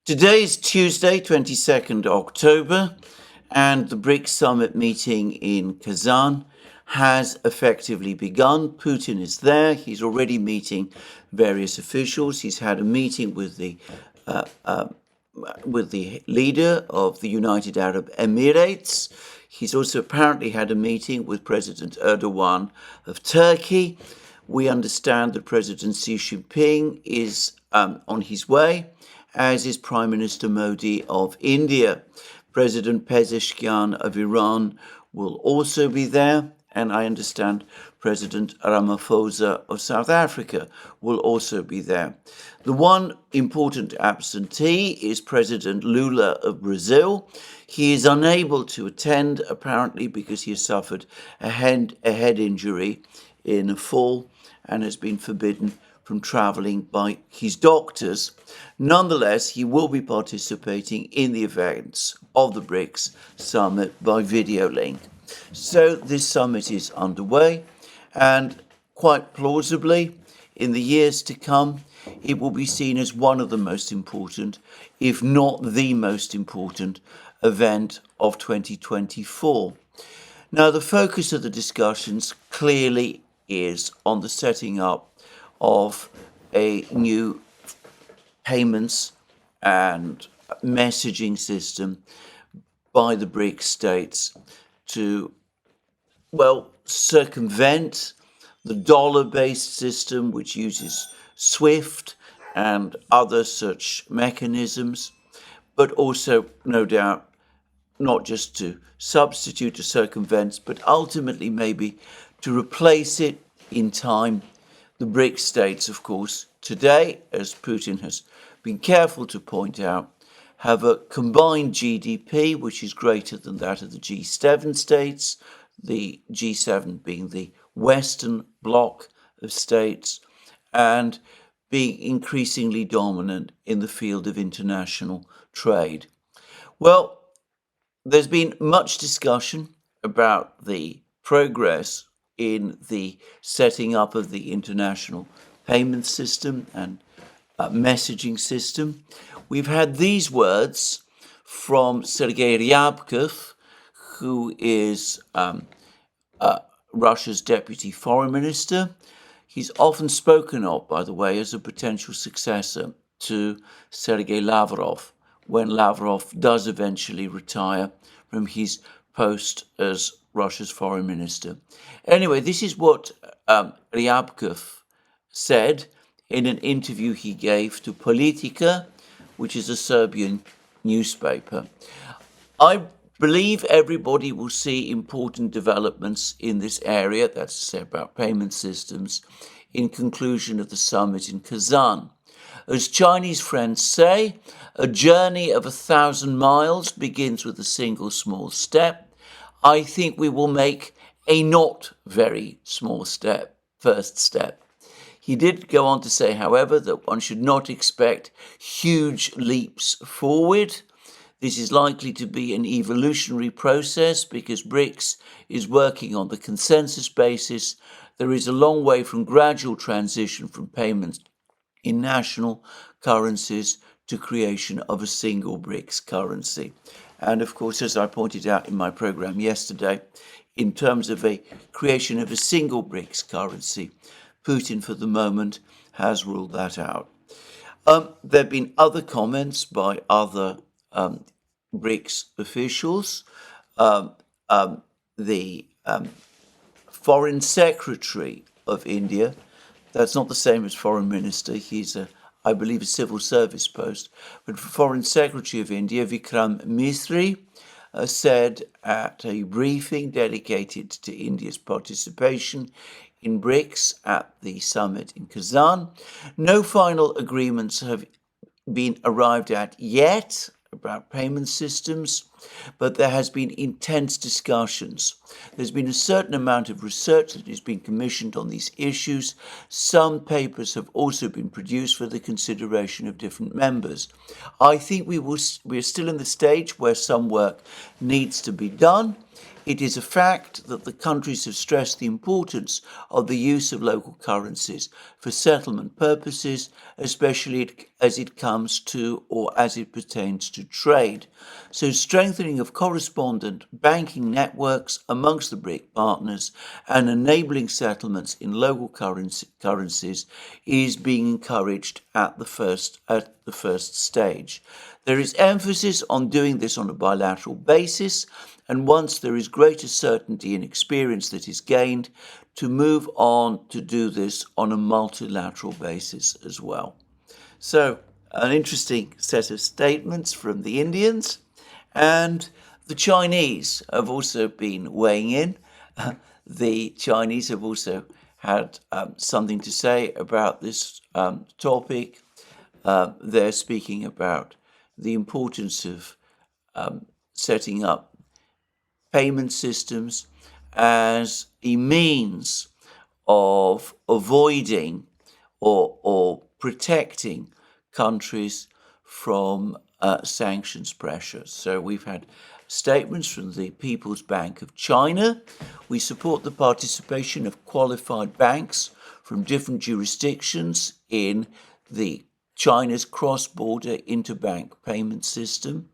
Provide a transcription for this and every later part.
Today is Tuesday, 22nd October, and the BRICS summit meeting in Kazan has effectively begun. Putin is there. He's already meeting various officials. He's had a meeting with the leader of the United Arab Emirates. He's also apparently had a meeting with President Erdogan of Turkey. We understand that President Xi Jinping is on his way, as is Prime Minister Modi of India. President Pezeshkian of Iran will also be there, and I understand President Ramaphosa of South Africa will also be there. The one important absentee is President Lula of Brazil. He is unable to attend, apparently, because he has suffered a head injury in a fall and has been forbidden from travelling by his doctors. Nonetheless, he will be participating in the events of the BRICS summit by video link. So this summit is underway, and quite plausibly, in the years to come, it will be seen as one of the most important, if not the most important, event of 2024. Now, the focus of the discussions clearly is on the setting up of a new payments and messaging system by the BRICS states to, circumvent the dollar-based system, which uses SWIFT and other such mechanisms, but also, no doubt, not just to substitute, to circumvent, but ultimately maybe to replace it in time. The BRICS states, of course, today, as Putin has been careful to point out, have a combined GDP which is greater than that of the G7 states, the G7 being the Western bloc of states, and being increasingly dominant in the field of international trade. Well, there's been much discussion about the progress in the setting up of the international payment system and messaging system. We've had these words from Sergei Ryabkov, who is Russia's deputy foreign minister. He's often spoken of, by the way, as a potential successor to Sergei Lavrov, when Lavrov does eventually retire from his post as Russia's foreign minister. Anyway, this is what Ryabkov said in an interview he gave to Politika, which is a Serbian newspaper. I believe everybody will see important developments in this area, that's to say about payment systems, in conclusion of the summit in Kazan. As Chinese friends say, a journey of 1,000 miles begins with a single small step. I think we will make a not very small first step. He did go on to say, however, that one should not expect huge leaps forward. This is likely to be an evolutionary process because BRICS is working on the consensus basis. There is a long way from gradual transition from payments in national currencies to creation of a single BRICS currency. And of course, as I pointed out in my program yesterday, in terms of a creation of a single BRICS currency, Putin for the moment has ruled that out. There have been other comments by other BRICS officials. The Foreign Secretary of India, that's not the same as Foreign Minister, he's I believe a civil service post, but Foreign Secretary of India, Vikram Misri, said at a briefing dedicated to India's participation in BRICS at the summit in Kazan, no final agreements have been arrived at yet about payment systems, but there has been intense discussions. There's been a certain amount of research that has been commissioned on these issues. Some papers have also been produced for the consideration of different members. I think we're still in the stage where some work needs to be done. It is a fact that the countries have stressed the importance of the use of local currencies for settlement purposes, especially as it comes to or as it pertains to trade. So strengthening of correspondent banking networks amongst the BRIC partners and enabling settlements in local currencies is being encouraged at the first stage. There is emphasis on doing this on a bilateral basis, and once there is greater certainty and experience that is gained, to move on to do this on a multilateral basis as well. So, an interesting set of statements from the Indians, and the Chinese have also been weighing in. The Chinese have also had something to say about this topic. They're speaking about the importance of setting up payment systems as a means of avoiding or protecting countries from sanctions pressure. So we've had statements from the People's Bank of China. We support the participation of qualified banks from different jurisdictions in the China's cross-border interbank payment system.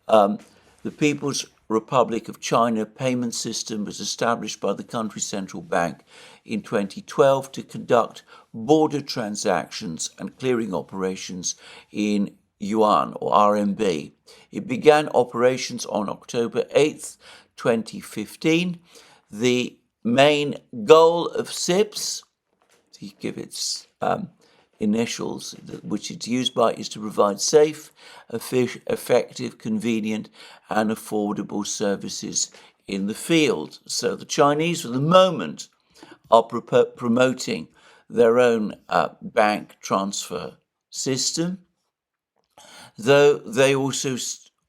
The People's Republic of China payment system was established by the country's central bank in 2012 to conduct border transactions and clearing operations in yuan or RMB. It began operations on October 8th, 2015. The main goal of CIPS, to give its initials, which it's used by, is to provide safe, effective, convenient, and affordable services in the field. So the Chinese, for the moment, are promoting their own bank transfer system, though they also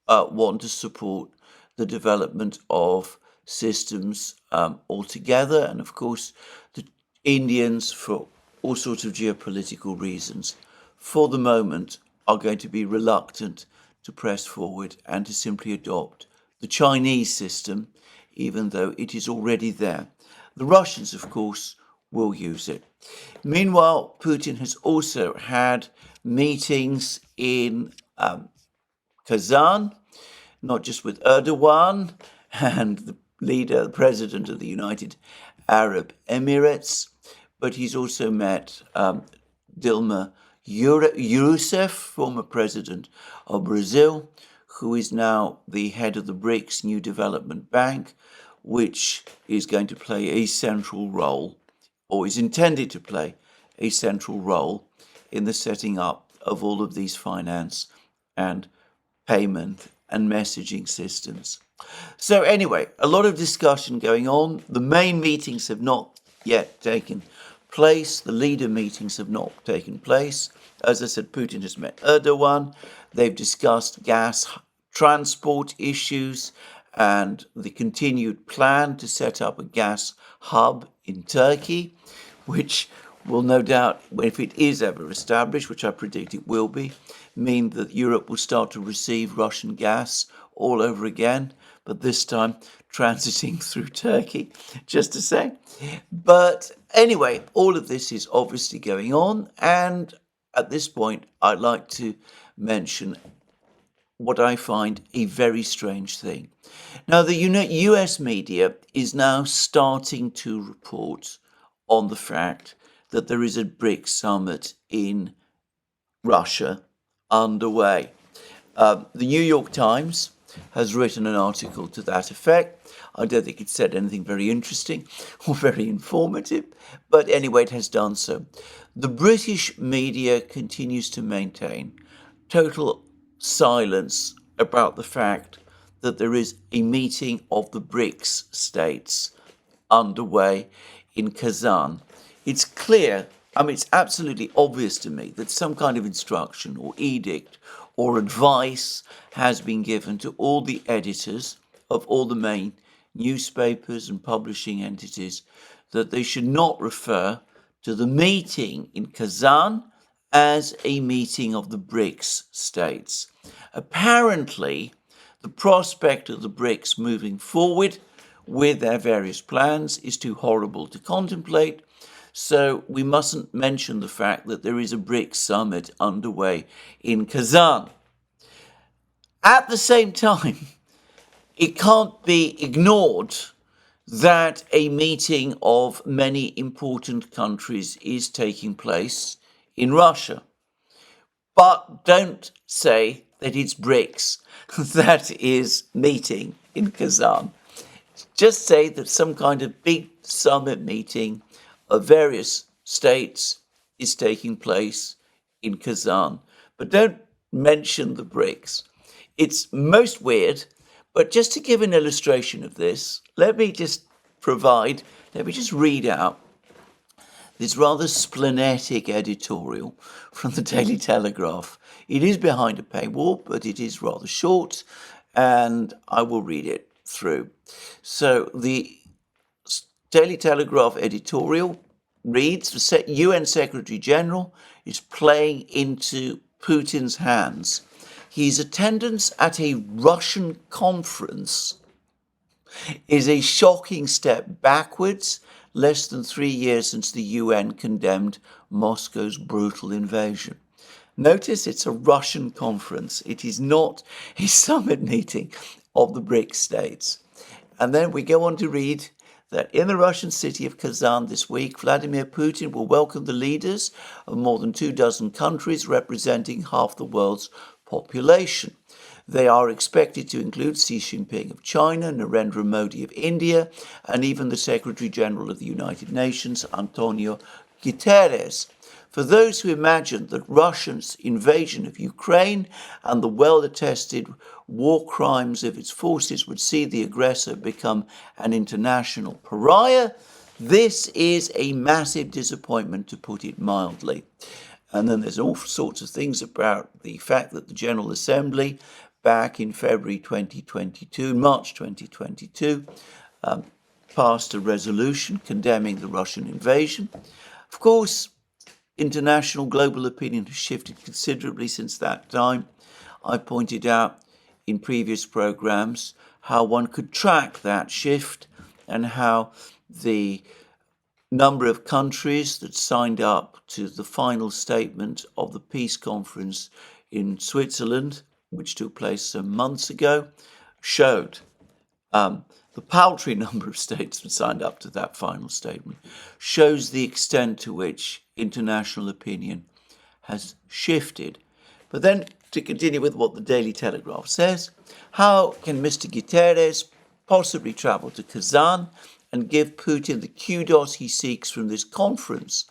want to support the development of systems altogether. And of course, the Indians, for all sorts of geopolitical reasons, for the moment, are going to be reluctant to press forward and to simply adopt the Chinese system, even though it is already there. The Russians, of course, will use it. Meanwhile, Putin has also had meetings in Kazan, not just with Erdogan and the president of the United Arab Emirates, but he's also met Dilma Rousseff, former president of Brazil, who is now the head of the BRICS New Development Bank, which is going to play a central role, or is intended to play a central role in the setting up of all of these finance and payment and messaging systems. So anyway, a lot of discussion going on. The main meetings have not yet taken place. The leader meetings have not taken place. As I said, Putin has met Erdogan. They've discussed gas transport issues and the continued plan to set up a gas hub in Turkey, which will no doubt, if it is ever established, which I predict it will be, mean that Europe will start to receive Russian gas all over again, but this time transiting through Turkey, just to say. But anyway, all of this is obviously going on, and at this point, I'd like to mention what I find a very strange thing. Now, the US media is now starting to report on the fact that there is a BRICS summit in Russia underway. The New York Times has written an article to that effect. I don't think it said anything very interesting or very informative, but anyway, it has done so. The British media continues to maintain total silence about the fact that there is a meeting of the BRICS states underway in Kazan. It's clear, it's absolutely obvious to me that some kind of instruction or edict or advice has been given to all the editors of all the main newspapers and publishing entities that they should not refer to the meeting in Kazan as a meeting of the BRICS states. Apparently, the prospect of the BRICS moving forward with their various plans is too horrible to contemplate, So we mustn't mention the fact that there is a BRICS summit underway in Kazan. At the same time, it can't be ignored that a meeting of many important countries is taking place in Russia. But don't say that it's BRICS that is meeting in Kazan. Just say that some kind of big summit meeting of various states is taking place in Kazan. But don't mention the BRICS. It's most weird, but just to give an illustration of this, let me just read out this rather splenetic editorial from the Daily Telegraph. It is behind a paywall, but it is rather short, and I will read it through. So the Daily Telegraph editorial reads, the UN Secretary General is playing into Putin's hands. His attendance at a Russian conference is a shocking step backwards, less than 3 years since the UN condemned Moscow's brutal invasion. Notice it's a Russian conference. It is not a summit meeting of the BRICS states. And then we go on to read that in the Russian city of Kazan this week, Vladimir Putin will welcome the leaders of more than 24 countries representing half the world's population. They are expected to include Xi Jinping of China, Narendra Modi of India, and even the Secretary General of the United Nations, Antonio Guterres. For those who imagine that Russia's invasion of Ukraine and the well-attested war crimes of its forces would see the aggressor become an international pariah, this is a massive disappointment, to put it mildly. And then there's all sorts of things about the fact that the General Assembly back in March 2022, passed a resolution condemning the Russian invasion. Of course, international global opinion has shifted considerably since that time. I pointed out in previous programs how one could track that shift and how the number of countries that signed up to the final statement of the peace conference in Switzerland, which took place some months ago, showed the paltry number of states that signed up to that final statement, shows the extent to which international opinion has shifted. But then, to continue with what the Daily Telegraph says, how can Mr. Guterres possibly travel to Kazan and give Putin the kudos he seeks from this conference?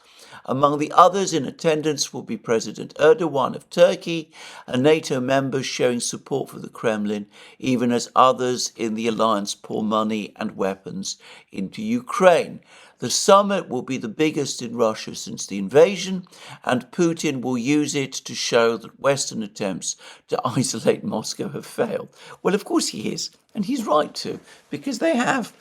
Among the others in attendance will be President Erdogan of Turkey, and NATO members showing support for the Kremlin, even as others in the alliance pour money and weapons into Ukraine. The summit will be the biggest in Russia since the invasion, and Putin will use it to show that Western attempts to isolate Moscow have failed. Well, of course he is, and he's right to, because they have.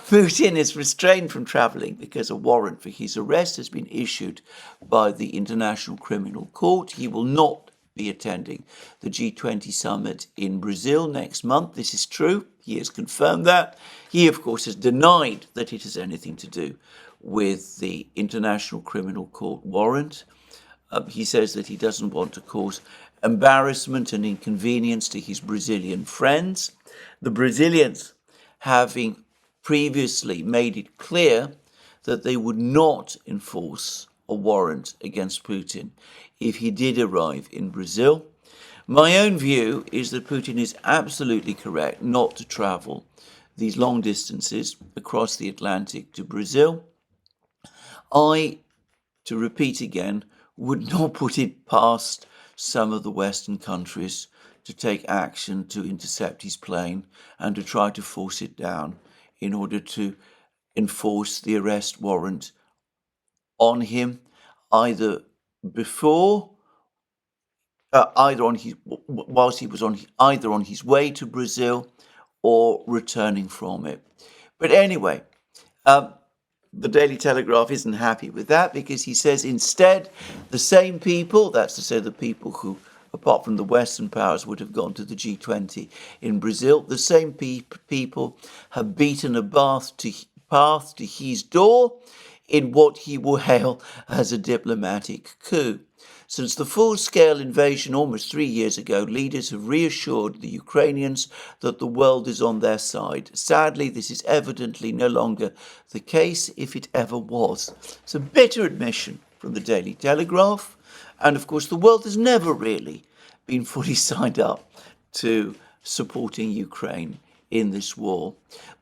Putin is restrained from travelling because a warrant for his arrest has been issued by the International Criminal Court. He will not be attending the G20 summit in Brazil next month. This is true. He has confirmed that. He, of course, has denied that it has anything to do with the International Criminal Court warrant. He says that he doesn't want to cause embarrassment and inconvenience to his Brazilian friends. The Brazilians, having previously made it clear that they would not enforce a warrant against Putin if he did arrive in Brazil. My own view is that Putin is absolutely correct not to travel these long distances across the Atlantic to Brazil. I, to repeat again, would not put it past some of the Western countries to take action to intercept his plane and to try to force it down in order to enforce the arrest warrant on him, either whilst he was either on his way to Brazil or returning from it. But anyway, the Daily Telegraph isn't happy with that, because he says instead the same people, that's to say the people who, apart from the Western powers, would have gone to the G20 in Brazil, the same people have beaten a path to his door in what he will hail as a diplomatic coup. Since the full-scale invasion almost 3 years ago, leaders have reassured the Ukrainians that the world is on their side. Sadly, this is evidently no longer the case, if it ever was. It's a bitter admission from the Daily Telegraph, and of course the world has never really been fully signed up to supporting Ukraine in this war.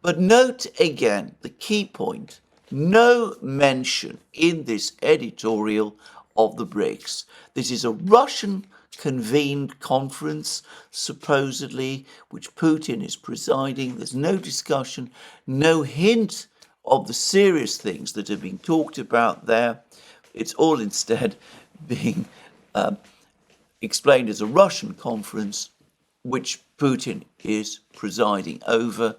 But note again the key point: no mention in this editorial of the BRICS. This is a Russian-convened conference, supposedly, which Putin is presiding. There's no discussion, no hint of the serious things that are being talked about there. It's all instead being explained as a Russian conference, which Putin is presiding over.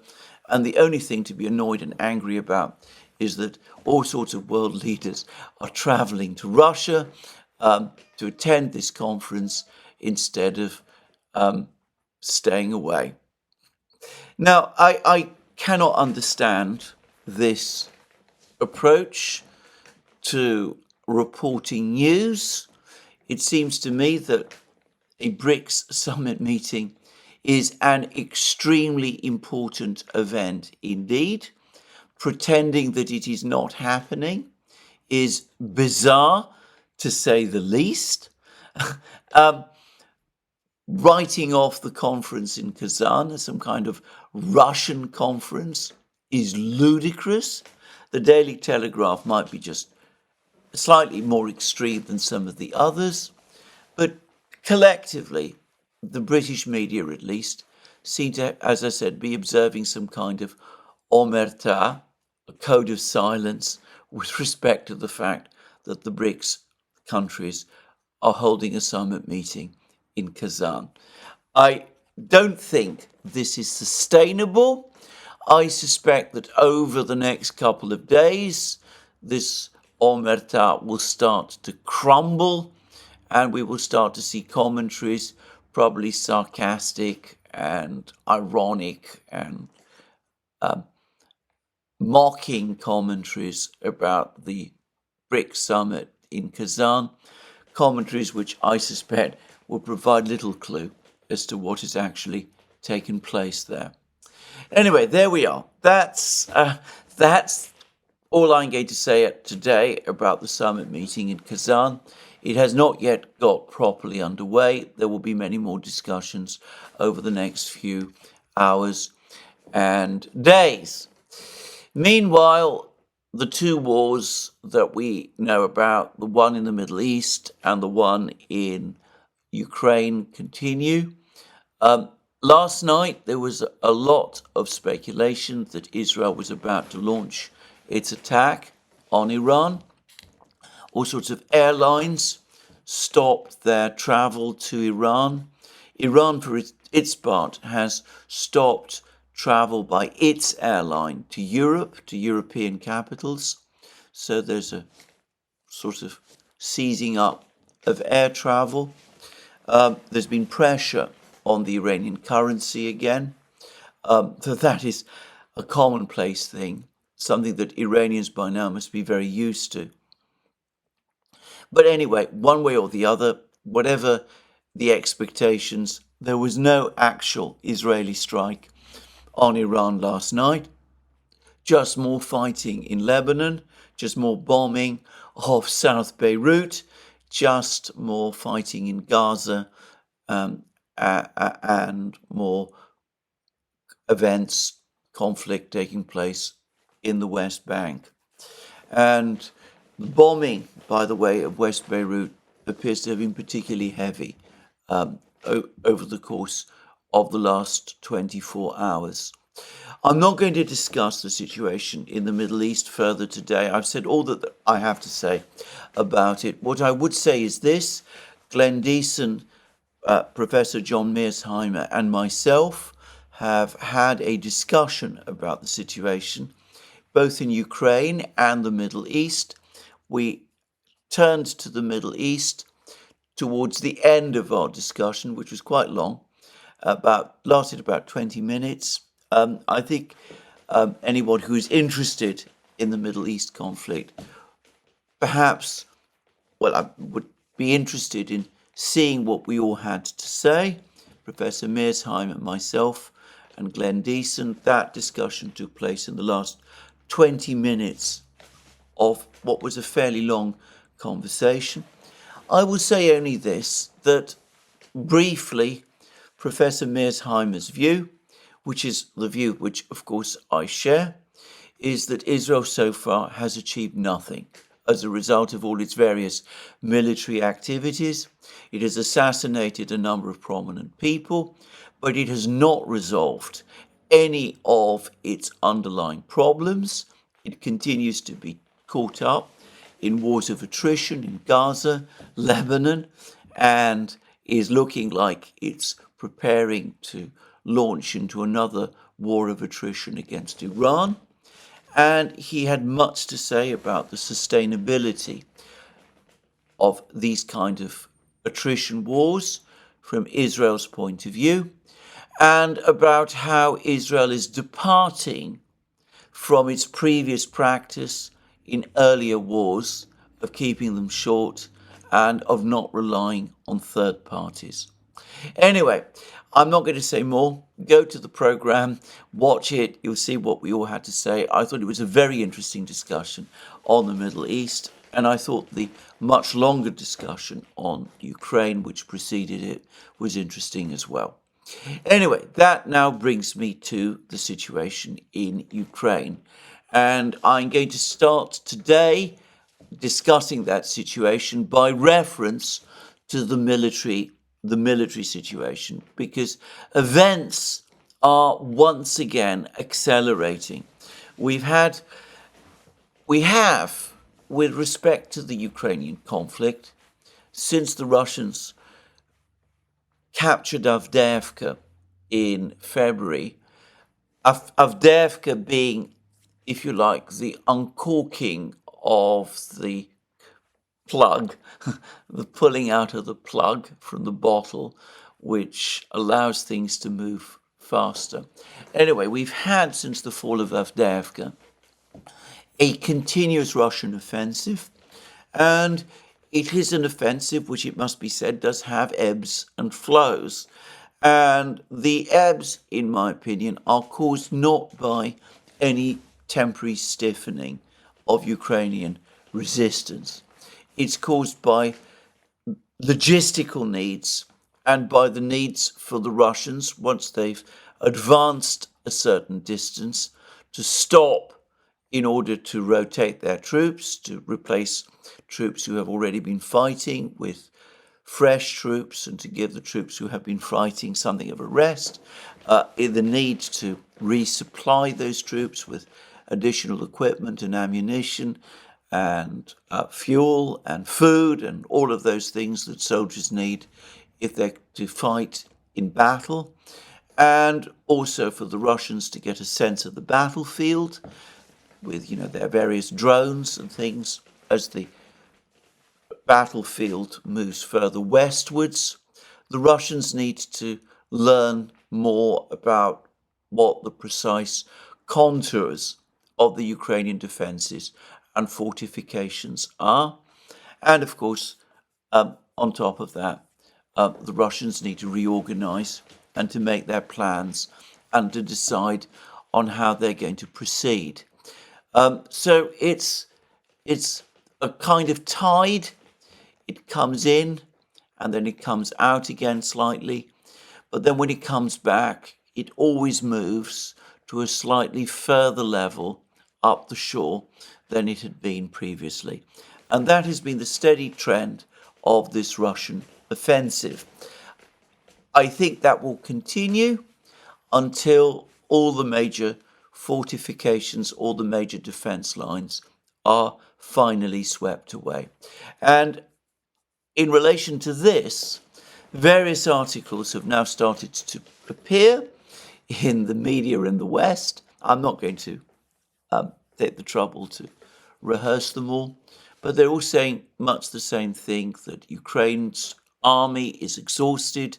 And the only thing to be annoyed and angry about is that all sorts of world leaders are traveling to Russia to attend this conference instead of staying away. Now, I cannot understand this approach to reporting news. It seems to me that a BRICS summit meeting is an extremely important event indeed. Pretending that it is not happening is bizarre, to say the least. Writing off the conference in Kazan as some kind of Russian conference is ludicrous. The Daily Telegraph might be just slightly more extreme than some of the others, but collectively, the British media at least seem to, as I said, be observing some kind of omerta, a code of silence, with respect to the fact that the BRICS countries are holding a summit meeting in Kazan. I don't think this is sustainable. I suspect that over the next couple of days, this omerta will start to crumble, and we will start to see commentaries, probably sarcastic and ironic and mocking commentaries about the BRICS summit in Kazan, commentaries which I suspect will provide little clue as to what has actually taken place there. Anyway, there we are. That's all I'm going to say today about the summit meeting in Kazan. It has not yet got properly underway. There will be many more discussions over the next few hours and days. Meanwhile, the two wars that we know about, the one in the Middle East and the one in Ukraine, continue. Last night, there was a lot of speculation that Israel was about to launch its attack on Iran. All sorts of airlines stopped their travel to Iran. Iran, for its part, has stopped travel by its airline to Europe, to European capitals. So there's a sort of seizing up of air travel. There's been pressure on the Iranian currency again. So that is a commonplace thing, something that Iranians by now must be very used to. But anyway, one way or the other, whatever the expectations, there was no actual Israeli strike on Iran last night. Just more fighting in Lebanon, just more bombing of South Beirut, just more fighting in Gaza, and more events, conflict taking place in the West Bank. And the bombing, by the way, of West Beirut appears to have been particularly heavy over the course of the last 24 hours. I'm not going to discuss the situation in the Middle East further today. I've said all that I have to say about it. What I would say is this: Glenn Deason, Professor John Mearsheimer, and myself have had a discussion about the situation, both in Ukraine and the Middle East. We turned to the Middle East towards the end of our discussion, which was quite long, lasted about 20 minutes. I think anyone who is interested in the Middle East conflict perhaps, well, I would be interested in seeing what we all had to say, Professor Mearsheim and myself and Glenn Deason. That discussion took place in the last 20 minutes of what was a fairly long conversation. I will say only this, that briefly, Professor Mearsheimer's view, which is the view which, of course, I share, is that Israel so far has achieved nothing as a result of all its various military activities. It has assassinated a number of prominent people, but it has not resolved any of its underlying problems. It continues to be caught up in wars of attrition in Gaza, Lebanon, and is looking like it's preparing to launch into another war of attrition against Iran. And he had much to say about the sustainability of these kind of attrition wars from Israel's point of view, and about how Israel is departing from its previous practice in earlier wars of keeping them short and of not relying on third parties. Anyway, I'm not going to say more. Go to the program, watch it, you'll see what we all had to say. I thought it was a very interesting discussion on the Middle East, and I thought the much longer discussion on Ukraine, which preceded it, was interesting as well. Anyway, that now brings me to the situation in Ukraine. And I'm going to start today discussing that situation by reference to the military situation, because events are once again accelerating. We have, with respect to the Ukrainian conflict, since the Russians captured Avdiivka in February, Avdiivka being, if you like, the uncorking of the plug, the pulling out of the plug from the bottle, which allows things to move faster. Anyway, we've had, since the fall of Avdiivka, a continuous Russian offensive, and it is an offensive which, it must be said, does have ebbs and flows. And the ebbs, in my opinion, are caused not by any temporary stiffening of Ukrainian resistance. It's caused by logistical needs and by the needs for the Russians, once they've advanced a certain distance, to stop in order to rotate their troops, to replace troops who have already been fighting with fresh troops, and to give the troops who have been fighting something of a rest, in the need to resupply those troops with additional equipment and ammunition and fuel and food and all of those things that soldiers need if they're to fight in battle, and also for the Russians to get a sense of the battlefield with, their various drones and things as the battlefield moves further westwards. The Russians need to learn more about what the precise contours of the Ukrainian defences and fortifications are. And of course, on top of that, the Russians need to reorganise and to make their plans and to decide on how they're going to proceed. So it's a kind of tide. It comes in and then it comes out again slightly. But then when it comes back, it always moves to a slightly further level up the shore than it had been previously. And that has been the steady trend of this Russian offensive. I think that will continue until all the major fortifications, all the major defense lines are finally swept away. And in relation to this, various articles have now started to appear in the media in the West. I'm not going to take the trouble to rehearse them all, but they're all saying much the same thing, that Ukraine's army is exhausted.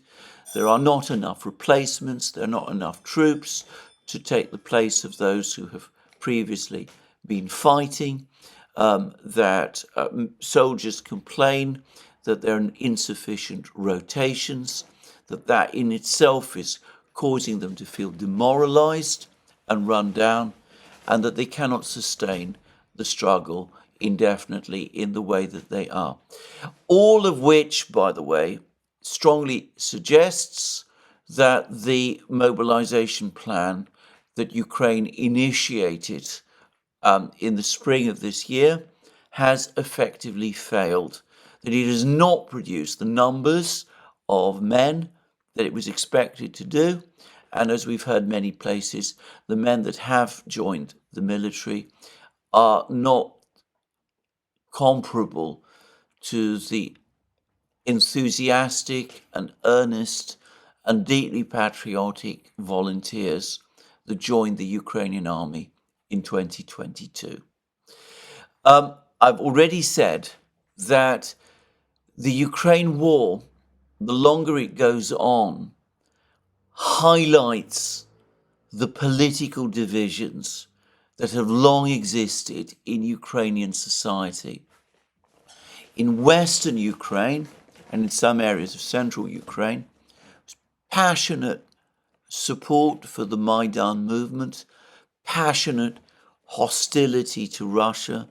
There are not enough replacements. There are not enough troops to take the place of those who have previously been fighting. that soldiers complain that there are insufficient rotations, that in itself is causing them to feel demoralized and run down, and that they cannot sustain the struggle indefinitely in the way that they are. All of which, by the way, strongly suggests that the mobilization plan that Ukraine initiated in the spring of this year has effectively failed, that it has not produced the numbers of men that it was expected to do. And as we've heard many places, the men that have joined the military are not comparable to the enthusiastic and earnest and deeply patriotic volunteers that joined the Ukrainian army in 2022. I've already said that the Ukraine war, the longer it goes on, highlights the political divisions that have long existed in Ukrainian society. In Western Ukraine and in some areas of central Ukraine, passionate support for the Maidan movement, passionate hostility to Russia,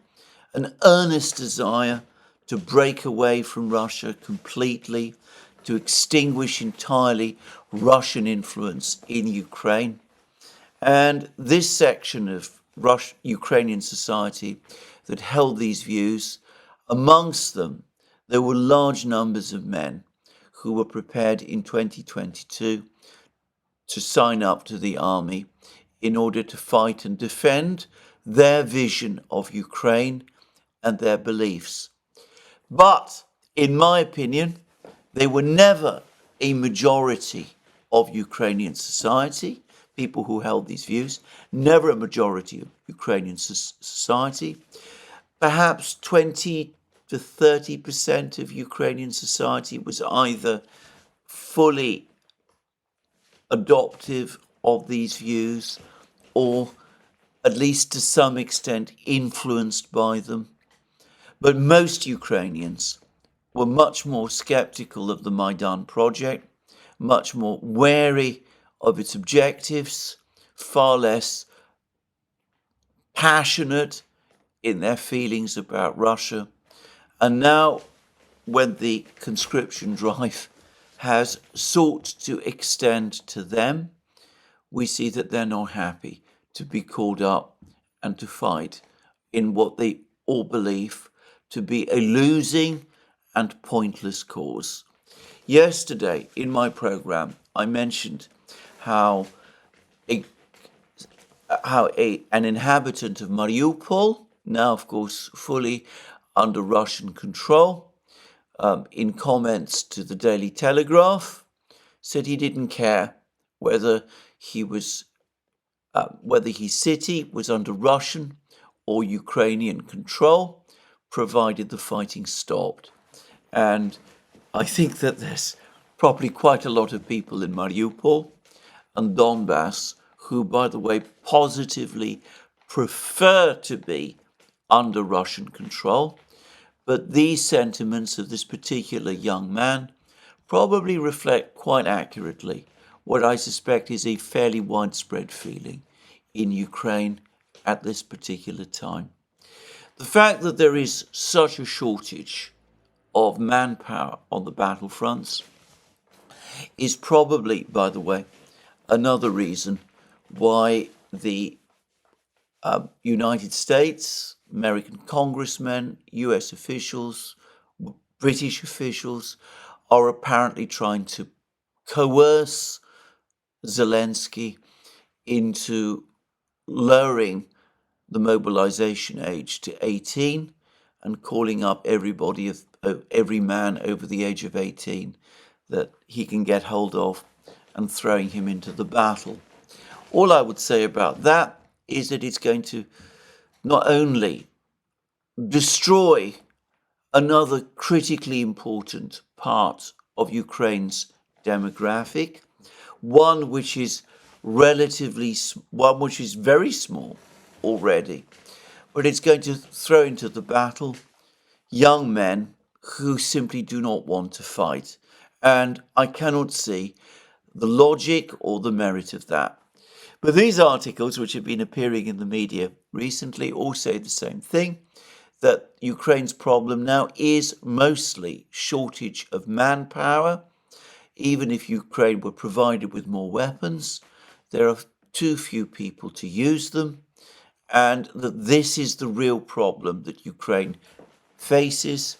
an earnest desire to break away from Russia completely, to extinguish entirely Russian influence in Ukraine. And this section of Ukrainian society that held these views, amongst them, there were large numbers of men who were prepared in 2022 to sign up to the army in order to fight and defend their vision of Ukraine and their beliefs. But, in my opinion, they were never a majority of Ukrainian society, people who held these views, never a majority of Ukrainian society. Perhaps 20 to 30% of Ukrainian society was either fully adoptive of these views or at least to some extent influenced by them. But most Ukrainians were much more skeptical of the Maidan project, much more wary of its objectives, far less passionate in their feelings about Russia. And now, when the conscription drive has sought to extend to them, we see that they're not happy to be called up and to fight in what they all believe to be a losing and pointless cause. Yesterday, in my program, I mentioned how an inhabitant of Mariupol, now of course fully under Russian control, in comments to the Daily Telegraph, said he didn't care whether his city was under Russian or Ukrainian control, provided the fighting stopped. And I think that there's probably quite a lot of people in Mariupol and Donbass who, by the way, positively prefer to be under Russian control. But these sentiments of this particular young man probably reflect quite accurately what I suspect is a fairly widespread feeling in Ukraine at this particular time. The fact that there is such a shortage of manpower on the battlefronts is probably, by the way, another reason why the United States, American congressmen, US officials, British officials are apparently trying to coerce Zelensky into lowering the mobilization age to 18 and calling up every man over the age of 18 that he can get hold of and throwing him into the battle. All I would say about that is that it's going to not only destroy another critically important part of Ukraine's demographic, one which is very small already, but it's going to throw into the battle young men who simply do not want to fight. And I cannot see the logic or the merit of that. But these articles, which have been appearing in the media recently, all say the same thing, that Ukraine's problem now is mostly shortage of manpower. Even if Ukraine were provided with more weapons, there are too few people to use them, and that this is the real problem that Ukraine faces.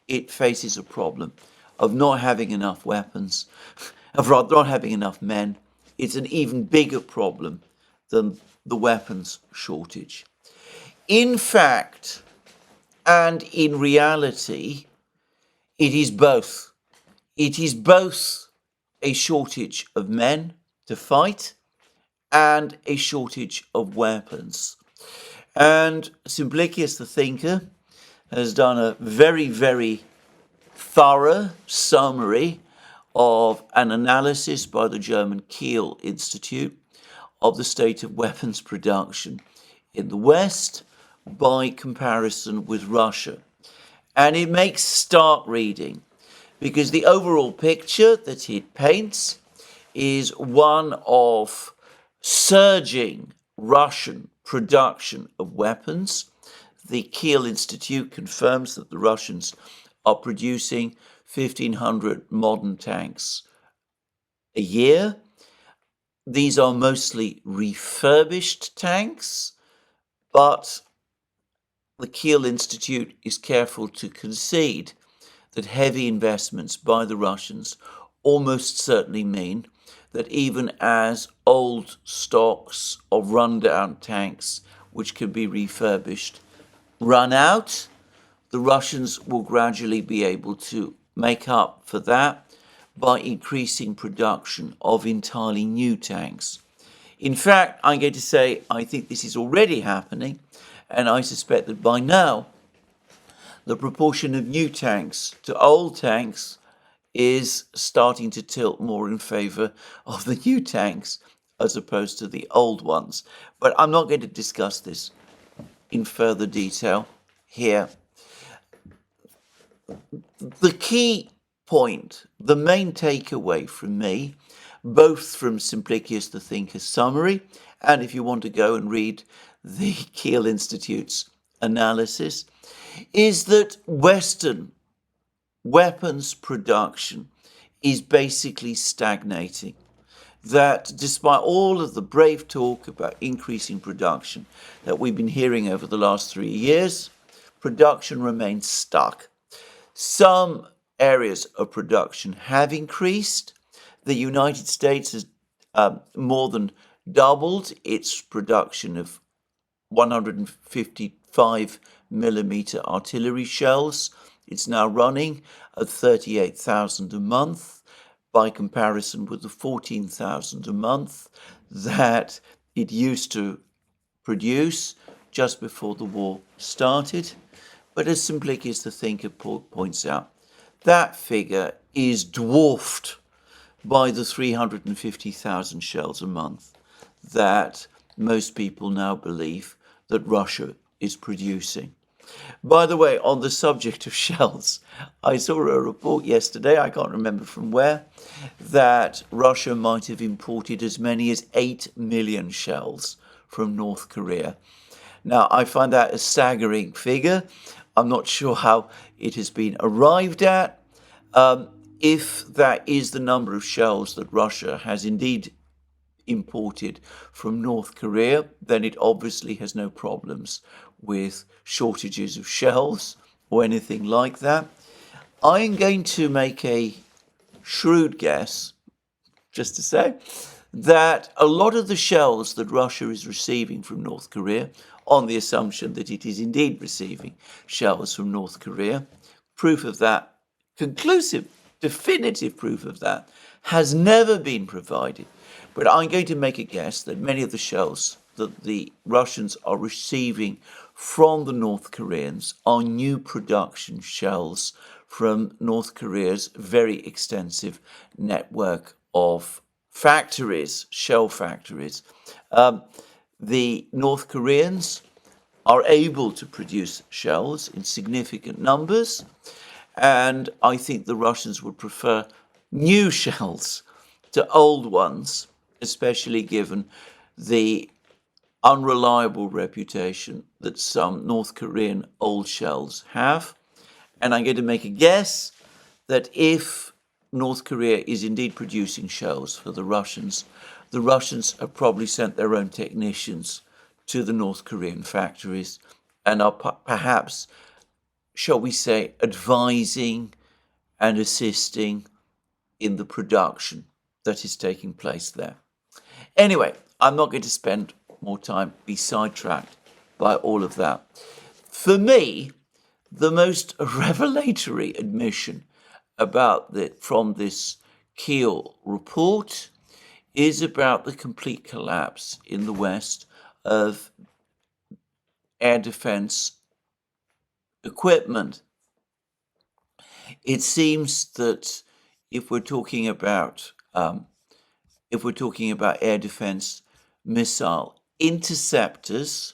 It faces a problem of not having enough weapons, of rather not having enough men. It's an even bigger problem than the weapons shortage. In fact, and in reality, it is both. It is both a shortage of men to fight and a shortage of weapons. And Simplicius the thinker has done a very, very thorough summary of an analysis by the German Kiehl Institute of the state of weapons production in the West by comparison with Russia. And it makes stark reading, because the overall picture that it paints is one of surging Russian production of weapons. The Kiehl Institute confirms that the Russians are producing 1,500 modern tanks a year. These are mostly refurbished tanks, but the Kiehl Institute is careful to concede that heavy investments by the Russians almost certainly mean that even as old stocks of rundown tanks, which can be refurbished, run out, the Russians will gradually be able to make up for that by increasing production of entirely new tanks. In fact, I'm going to say I think this is already happening, and I suspect that by now the proportion of new tanks to old tanks is starting to tilt more in favor of the new tanks as opposed to the old ones. But I'm not going to discuss this in further detail here. The key point, the main takeaway from me, both from Simplicius the Thinker's summary, and if you want to go and read the Kiehl Institute's analysis, is that Western weapons production is basically stagnating. That despite all of the brave talk about increasing production that we've been hearing over the last 3 years, production remains stuck. Some areas of production have increased. The United States has more than doubled its production of 155 millimeter artillery shells. It's now running at 38,000 a month, by comparison with the 14,000 a month that it used to produce just before the war started. But as Simplicius the Thinker points out, that figure is dwarfed by the 350,000 shells a month that most people now believe that Russia is producing. By the way, on the subject of shells, I saw a report yesterday, I can't remember from where, that Russia might have imported as many as 8 million shells from North Korea. Now, I find that a staggering figure. I'm not sure how it has been arrived at. If that is the number of shells that Russia has indeed imported from North Korea, then it obviously has no problems with shortages of shells or anything like that. I am going to make a shrewd guess, just to say, that a lot of the shells that Russia is receiving from North Korea, on the assumption that it is indeed receiving shells from North Korea, proof of that, conclusive, definitive proof of that, has never been provided. But I'm going to make a guess that many of the shells that the Russians are receiving from the North Koreans are new production shells from North Korea's very extensive network of factories, shell factories. The North Koreans are able to produce shells in significant numbers, and I think the Russians would prefer new shells to old ones, especially given the unreliable reputation that some North Korean old shells have. And I'm going to make a guess that if North Korea is indeed producing shells for the Russians have probably sent their own technicians to the North Korean factories and are perhaps, shall we say, advising and assisting in the production that is taking place there. Anyway, I'm not going to spend more time, be sidetracked by all of that. For me, the most revelatory admission from this Kiehl report is about the complete collapse in the West of air defense equipment. It seems that if we're talking about air defense missile interceptors,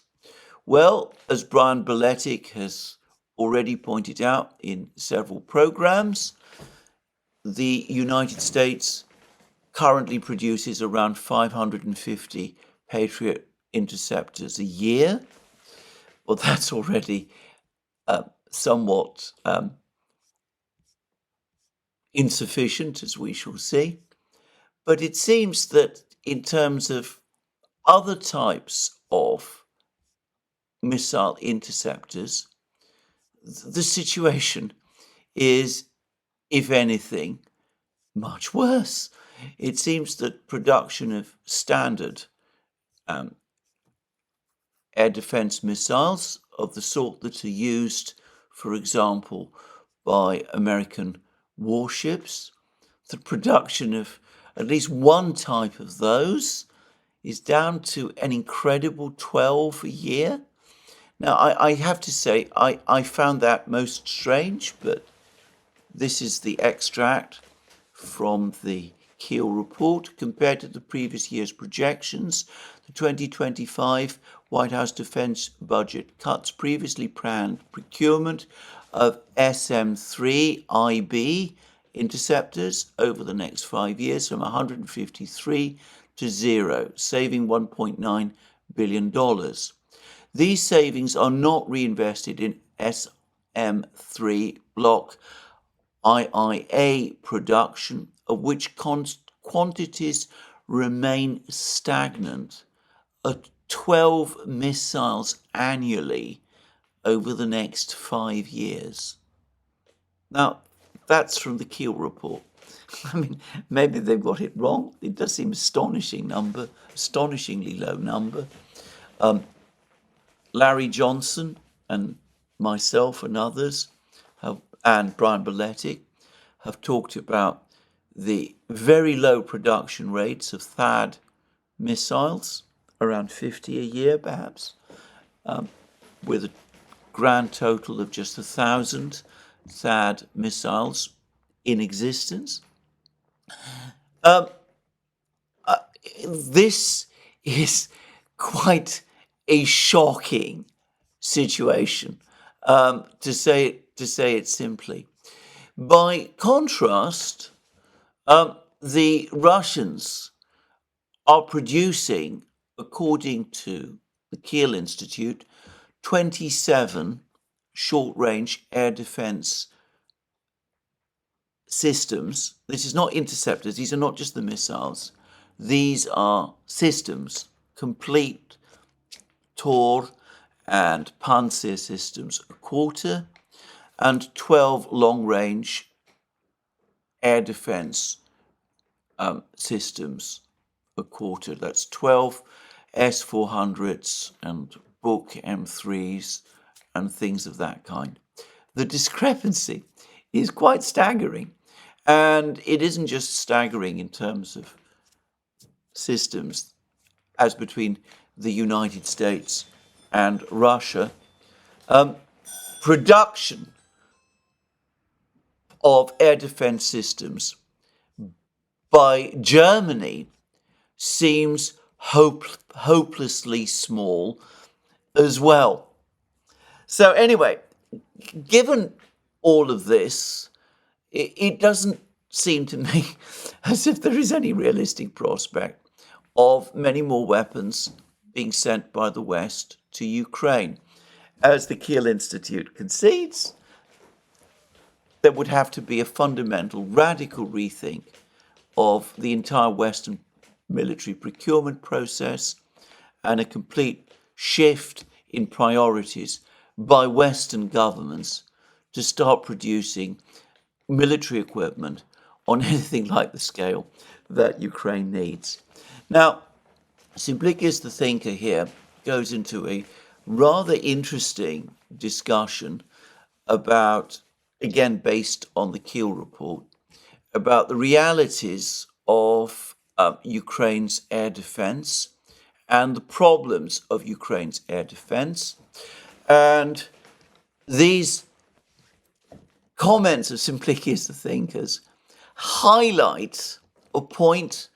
well, as Brian Beletic has already pointed out in several programs, the United States currently produces around 550 Patriot interceptors a year. Well, that's already somewhat insufficient, as we shall see. But it seems that in terms of other types of missile interceptors, the situation is, if anything, much worse. It seems that production of standard air defense missiles of the sort that are used, for example, by American warships, the production of at least one type of those is down to an incredible 12 a year. Now, I have to say, I found that most strange, but this is the extract from the Kiehl report. Compared to the previous year's projections, the 2025 White House defense budget cuts previously planned procurement of SM-3IB interceptors over the next 5 years from 153 to 0, saving $1.9 billion. These savings are not reinvested in SM-3 block IIA production, of which quantities remain stagnant at 12 missiles annually over the next 5 years. Now, that's from the Kiehl report. I mean, maybe they've got it wrong. It does seem astonishingly low number. Larry Johnson and myself and others and Brian Beletic have talked about the very low production rates of THAAD missiles, around 50 a year perhaps, with a grand total of just 1,000 THAAD missiles in existence. This is quite a shocking situation, to say it simply. By contrast, the Russians are producing, according to the Kiehl Institute, 27 short-range air defense systems. This is not interceptors. These are not just the missiles. These are systems, complete Tor and Pantsir systems a quarter, and 12 long-range air defense systems a quarter. That's 12 S-400s and Buk M3s and things of that kind. The discrepancy is quite staggering, and it isn't just staggering in terms of systems as between the United States and Russia. Production of air defense systems by Germany seems hopelessly small as well. So anyway, given all of this, it doesn't seem to me as if there is any realistic prospect of many more weapons being sent by the West to Ukraine. As the Kiehl Institute concedes, there would have to be a fundamental, radical rethink of the entire Western military procurement process and a complete shift in priorities by Western governments to start producing military equipment on anything like the scale that Ukraine needs. Now, Simplicus the thinker here goes into a rather interesting discussion about, again based on the Kiehl report, about the realities of Ukraine's air defense and the problems of Ukraine's air defense. And these comments of Simplicus the thinkers highlight a point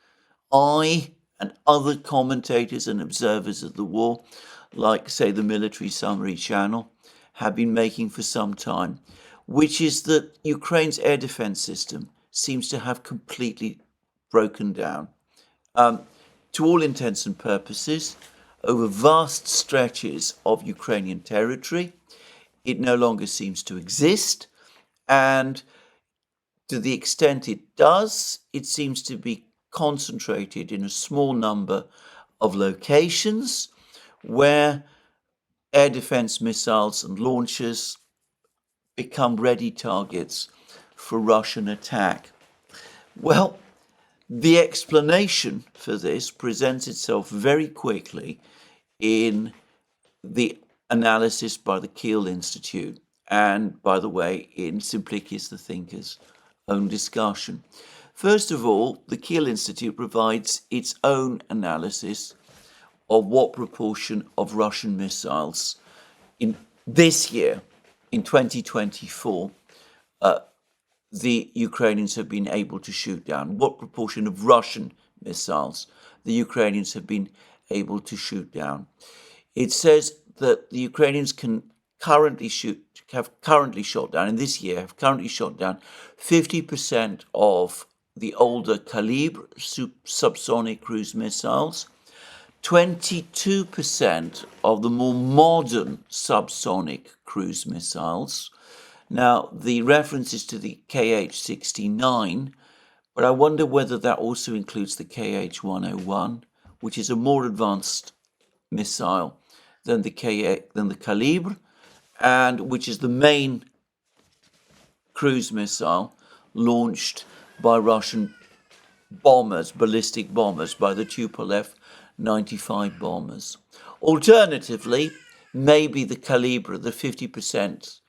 I and other commentators and observers of the war, like, say, the Military Summary Channel, have been making for some time, which is that Ukraine's air defense system seems to have completely broken down. To all intents and purposes, over vast stretches of Ukrainian territory, it no longer seems to exist, and to the extent it does, it seems to be concentrated in a small number of locations where air defense missiles and launchers become ready targets for Russian attack. Well, the explanation for this presents itself very quickly in the analysis by the Kiehl Institute and, by the way, in Simplicus the thinker's own discussion. First of all, the Kiehl Institute provides its own analysis of what proportion of Russian missiles in this year, in 2024, the Ukrainians have been able to shoot down. What proportion of Russian missiles the Ukrainians have been able to shoot down. It says that the Ukrainians have currently shot down, in this year, have currently shot down 50% of the older Calibre subsonic cruise missiles, 22% of the more modern subsonic cruise missiles. Now, the reference is to the KH-69, but I wonder whether that also includes the KH-101, which is a more advanced missile than the Calibre, and which is the main cruise missile launched by Russian bombers, ballistic bombers, by the Tupolev 95 bombers. Alternatively, maybe the Calibre, the 50%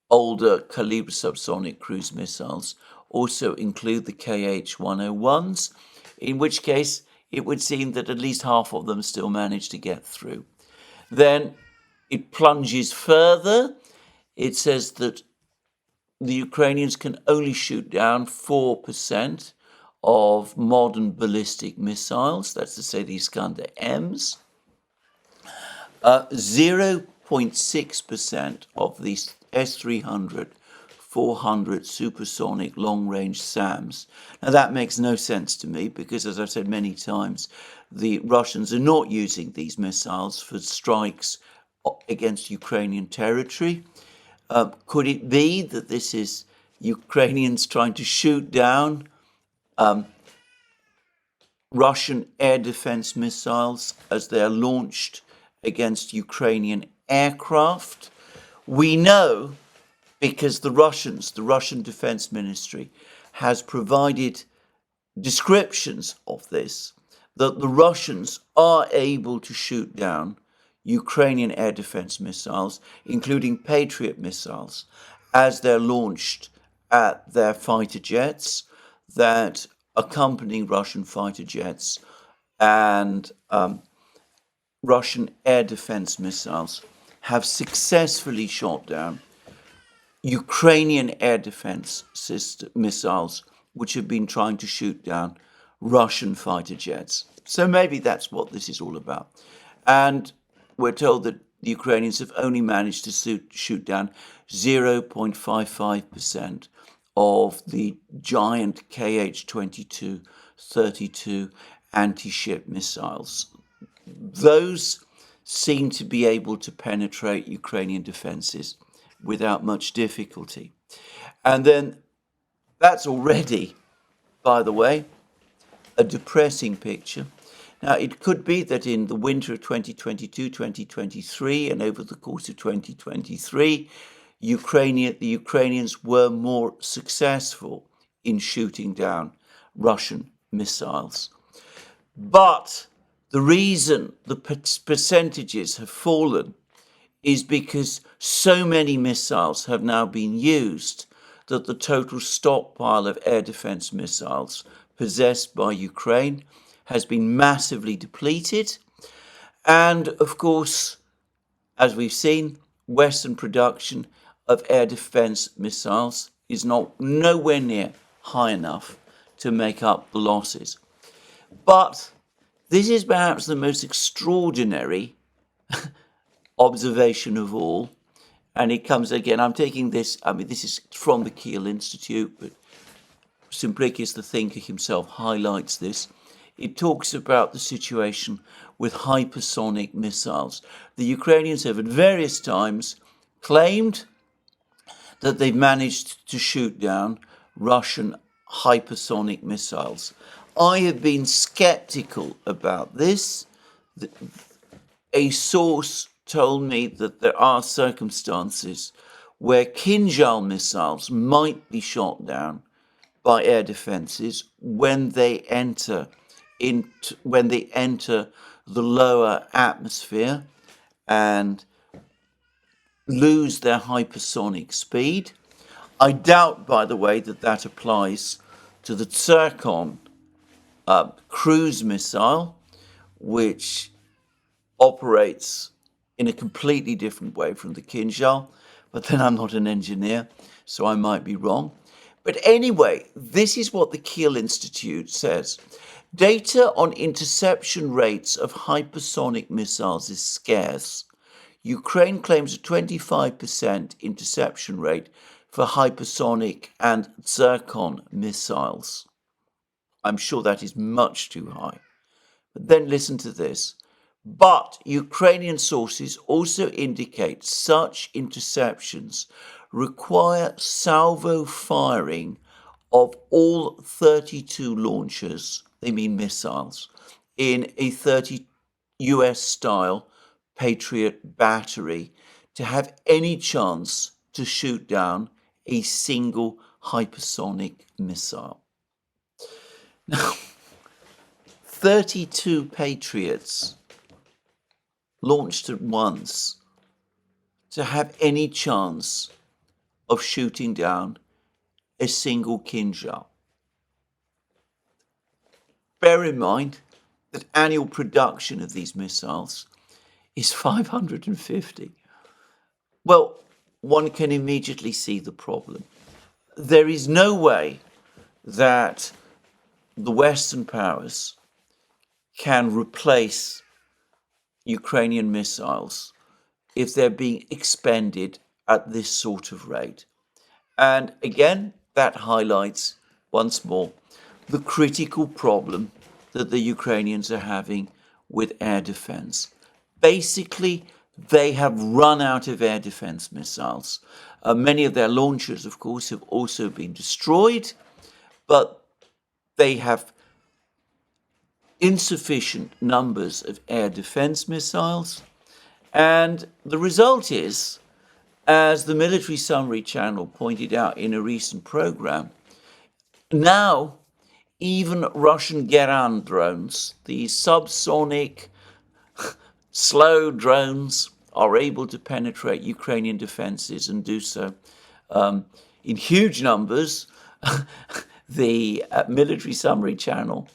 older Calibre subsonic cruise missiles, also include the KH-101s, in which case it would seem that at least half of them still manage to get through. Then it plunges further. It says that the Ukrainians can only shoot down 4% of modern ballistic missiles, that's to say the Iskander-Ms. 0.6% of these S-300, 400 supersonic long-range SAMs. Now that makes no sense to me because, as I've said many times, the Russians are not using these missiles for strikes against Ukrainian territory. Could it be that this is Ukrainians trying to shoot down Russian air defense missiles as they are launched against Ukrainian aircraft? We know, because the Russian Defense Ministry has provided descriptions of this, that the Russians are able to shoot down Ukrainian air defense missiles, including Patriot missiles, as they're launched at their fighter jets, that accompanying Russian fighter jets and Russian air defense missiles have successfully shot down Ukrainian air defense missiles, which have been trying to shoot down Russian fighter jets. So maybe that's what this is all about. And we're told that the Ukrainians have only managed to shoot down 0.55% of the giant Kh-22-32 anti-ship missiles. Those seem to be able to penetrate Ukrainian defenses without much difficulty. And then that's already, by the way, a depressing picture. Now, it could be that in the winter of 2022-2023 and over the course of 2023, the Ukrainians were more successful in shooting down Russian missiles. But the reason the percentages have fallen is because so many missiles have now been used that the total stockpile of air defense missiles possessed by Ukraine has been massively depleted. And of course, as we've seen, Western production of air defense missiles is nowhere near high enough to make up the losses. But this is perhaps the most extraordinary observation of all. And it comes again, I'm taking this, this is from the Kiehl Institute, but Simplicius the thinker himself highlights this. It talks about the situation with hypersonic missiles. The Ukrainians have at various times claimed that they've managed to shoot down Russian hypersonic missiles. I have been skeptical about this. A source told me that there are circumstances where Kinjal missiles might be shot down by air defenses when they enter the lower atmosphere and lose their hypersonic speed. I doubt, by the way, that applies to the Zircon cruise missile, which operates in a completely different way from the Kinjal. But then I'm not an engineer, so I might be wrong. But anyway, this is what the Kiehl Institute says. Data on interception rates of hypersonic missiles is scarce. Ukraine claims a 25% interception rate for hypersonic and Zircon missiles. I'm sure that is much too high. But then listen to this. But Ukrainian sources also indicate such interceptions require salvo firing of all 32 launchers, they mean missiles, in a 30 US style Patriot battery to have any chance to shoot down a single hypersonic missile. Now, 32 Patriots launched at once to have any chance of shooting down a single Kinjal. Bear in mind that annual production of these missiles is 550. Well, one can immediately see the problem. There is no way that the Western powers can replace Ukrainian missiles if they're being expended at this sort of rate. And again, that highlights once more the critical problem that the Ukrainians are having with air defense. Basically, they have run out of air defense missiles. Many of their launchers, of course, have also been destroyed, but they have insufficient numbers of air defense missiles. And the result is, as the Military Summary Channel pointed out in a recent program, now even Russian Duran drones, these subsonic, slow drones, are able to penetrate Ukrainian defenses and do so in huge numbers. The Military Summary Channel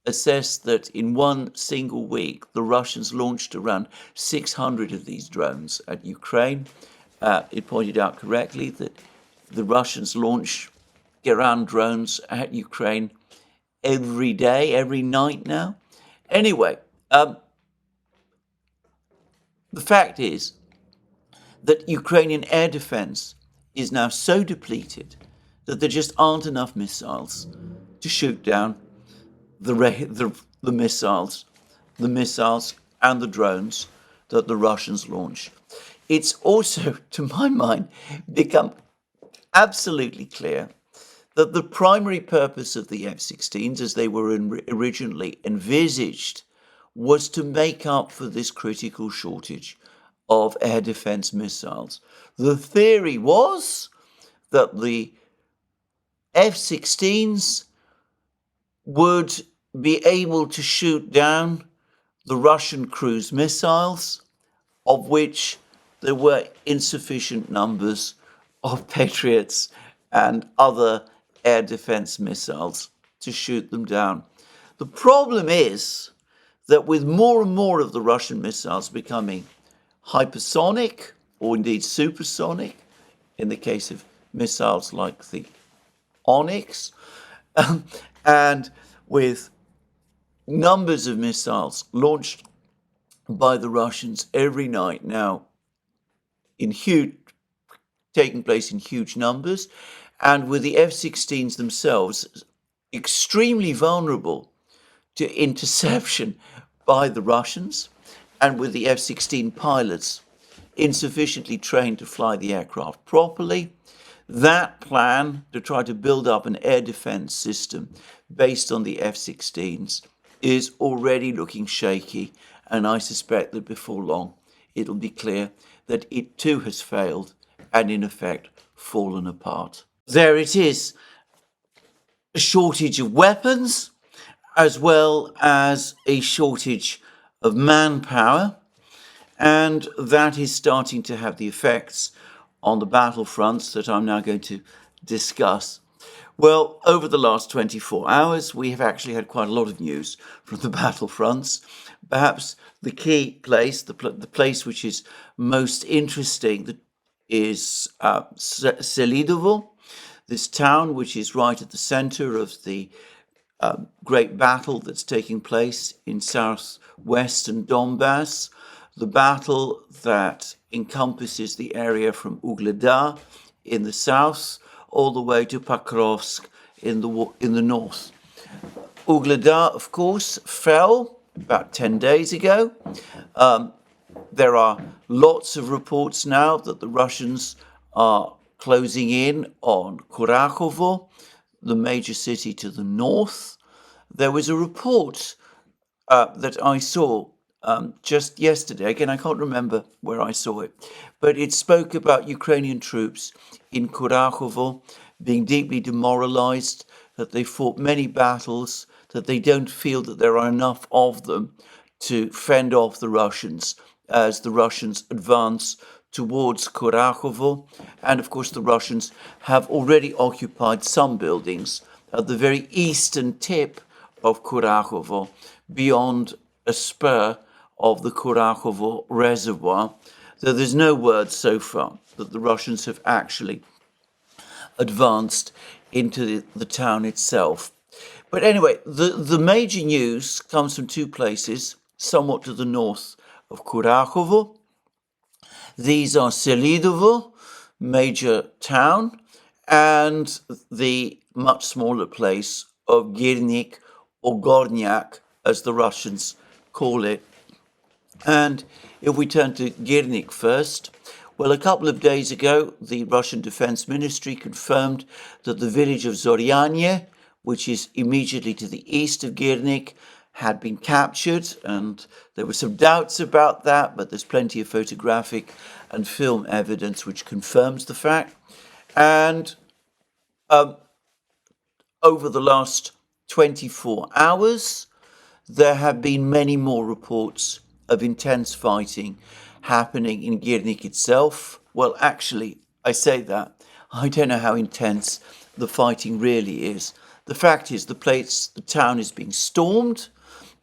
assessed that in one single week, the Russians launched around 600 of these drones at Ukraine. It pointed out correctly that the Russians launch Duran drones at Ukraine every day, every night now. Anyway, the fact is that Ukrainian air defense is now so depleted that there just aren't enough missiles to shoot down the missiles and the drones that the Russians launch. It's also, to my mind, become absolutely clear that the primary purpose of the F-16s, as they were originally envisaged, was to make up for this critical shortage of air defense missiles. The theory was that the F-16s would be able to shoot down the Russian cruise missiles, of which there were insufficient numbers of Patriots and other air defense missiles to shoot them down. The problem is that with more and more of the Russian missiles becoming hypersonic or indeed supersonic, in the case of missiles like the Onyx, and with numbers of missiles launched by the Russians every night now taking place in huge numbers, and with the F-16s themselves extremely vulnerable to interception by the Russians, and with the F-16 pilots insufficiently trained to fly the aircraft properly, that plan to try to build up an air defense system based on the F-16s is already looking shaky, and I suspect that before long it'll be clear that it too has failed and in effect fallen apart. There it is, a shortage of weapons as well as a shortage of manpower, and that is starting to have the effects on the battlefronts that I'm now going to discuss. Well, over the last 24 hours, we have actually had quite a lot of news from the battlefronts. Perhaps the key place, the place which is most interesting, is Selidovo, this town which is right at the center of the great battle that's taking place in southwestern Donbass, the battle that encompasses the area from Ugledar in the south all the way to Pokrovsk in the north. Ugledar, of course, fell about 10 days ago. There are lots of reports now that the Russians are closing in on Kurakovo, the major city to the north. There was a report that I saw just yesterday. Again, I can't remember where I saw it, but it spoke about Ukrainian troops in Kurakovo being deeply demoralized, that they fought many battles, that they don't feel that there are enough of them to fend off the Russians as the Russians advance towards Kurakovo. And of course, the Russians have already occupied some buildings at the very eastern tip of Kurakovo, beyond a spur of the Kurakovo reservoir, though there's no word so far that the Russians have actually advanced into the town itself. But anyway, the major news comes from two places, somewhat to the north of Kurakovo. These are Selidovo, major town, and the much smaller place of Girnik or Gornyak, as the Russians call it. And if we turn to Girnik first, well, a couple of days ago, the Russian Defense Ministry confirmed that the village of Zoryanye, which is immediately to the east of Girnik, had been captured, and there were some doubts about that, but there's plenty of photographic and film evidence which confirms the fact. And over the last 24 hours, there have been many more reports of intense fighting happening in Girnik itself. Well, actually, I say that. I don't know how intense the fighting really is. The fact is, the town is being stormed,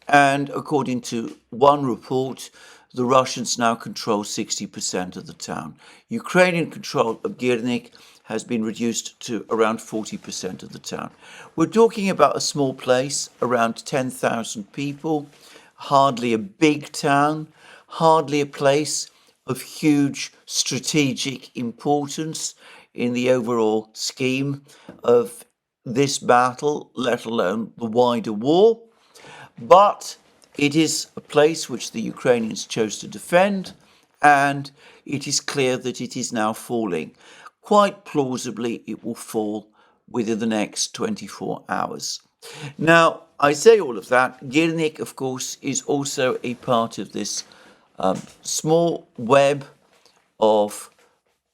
and according to one report, the Russians now control 60% of the town. Ukrainian control of Girnik has been reduced to around 40% of the town. We're talking about a small place, around 10,000 people, hardly a big town, hardly a place of huge strategic importance in the overall scheme of this battle, let alone the wider war. But it is a place which the Ukrainians chose to defend, and it is clear that it is now falling. Quite plausibly, it will fall within the next 24 hours. Now, I say all of that. Girnik, of course, is also a part of this small web of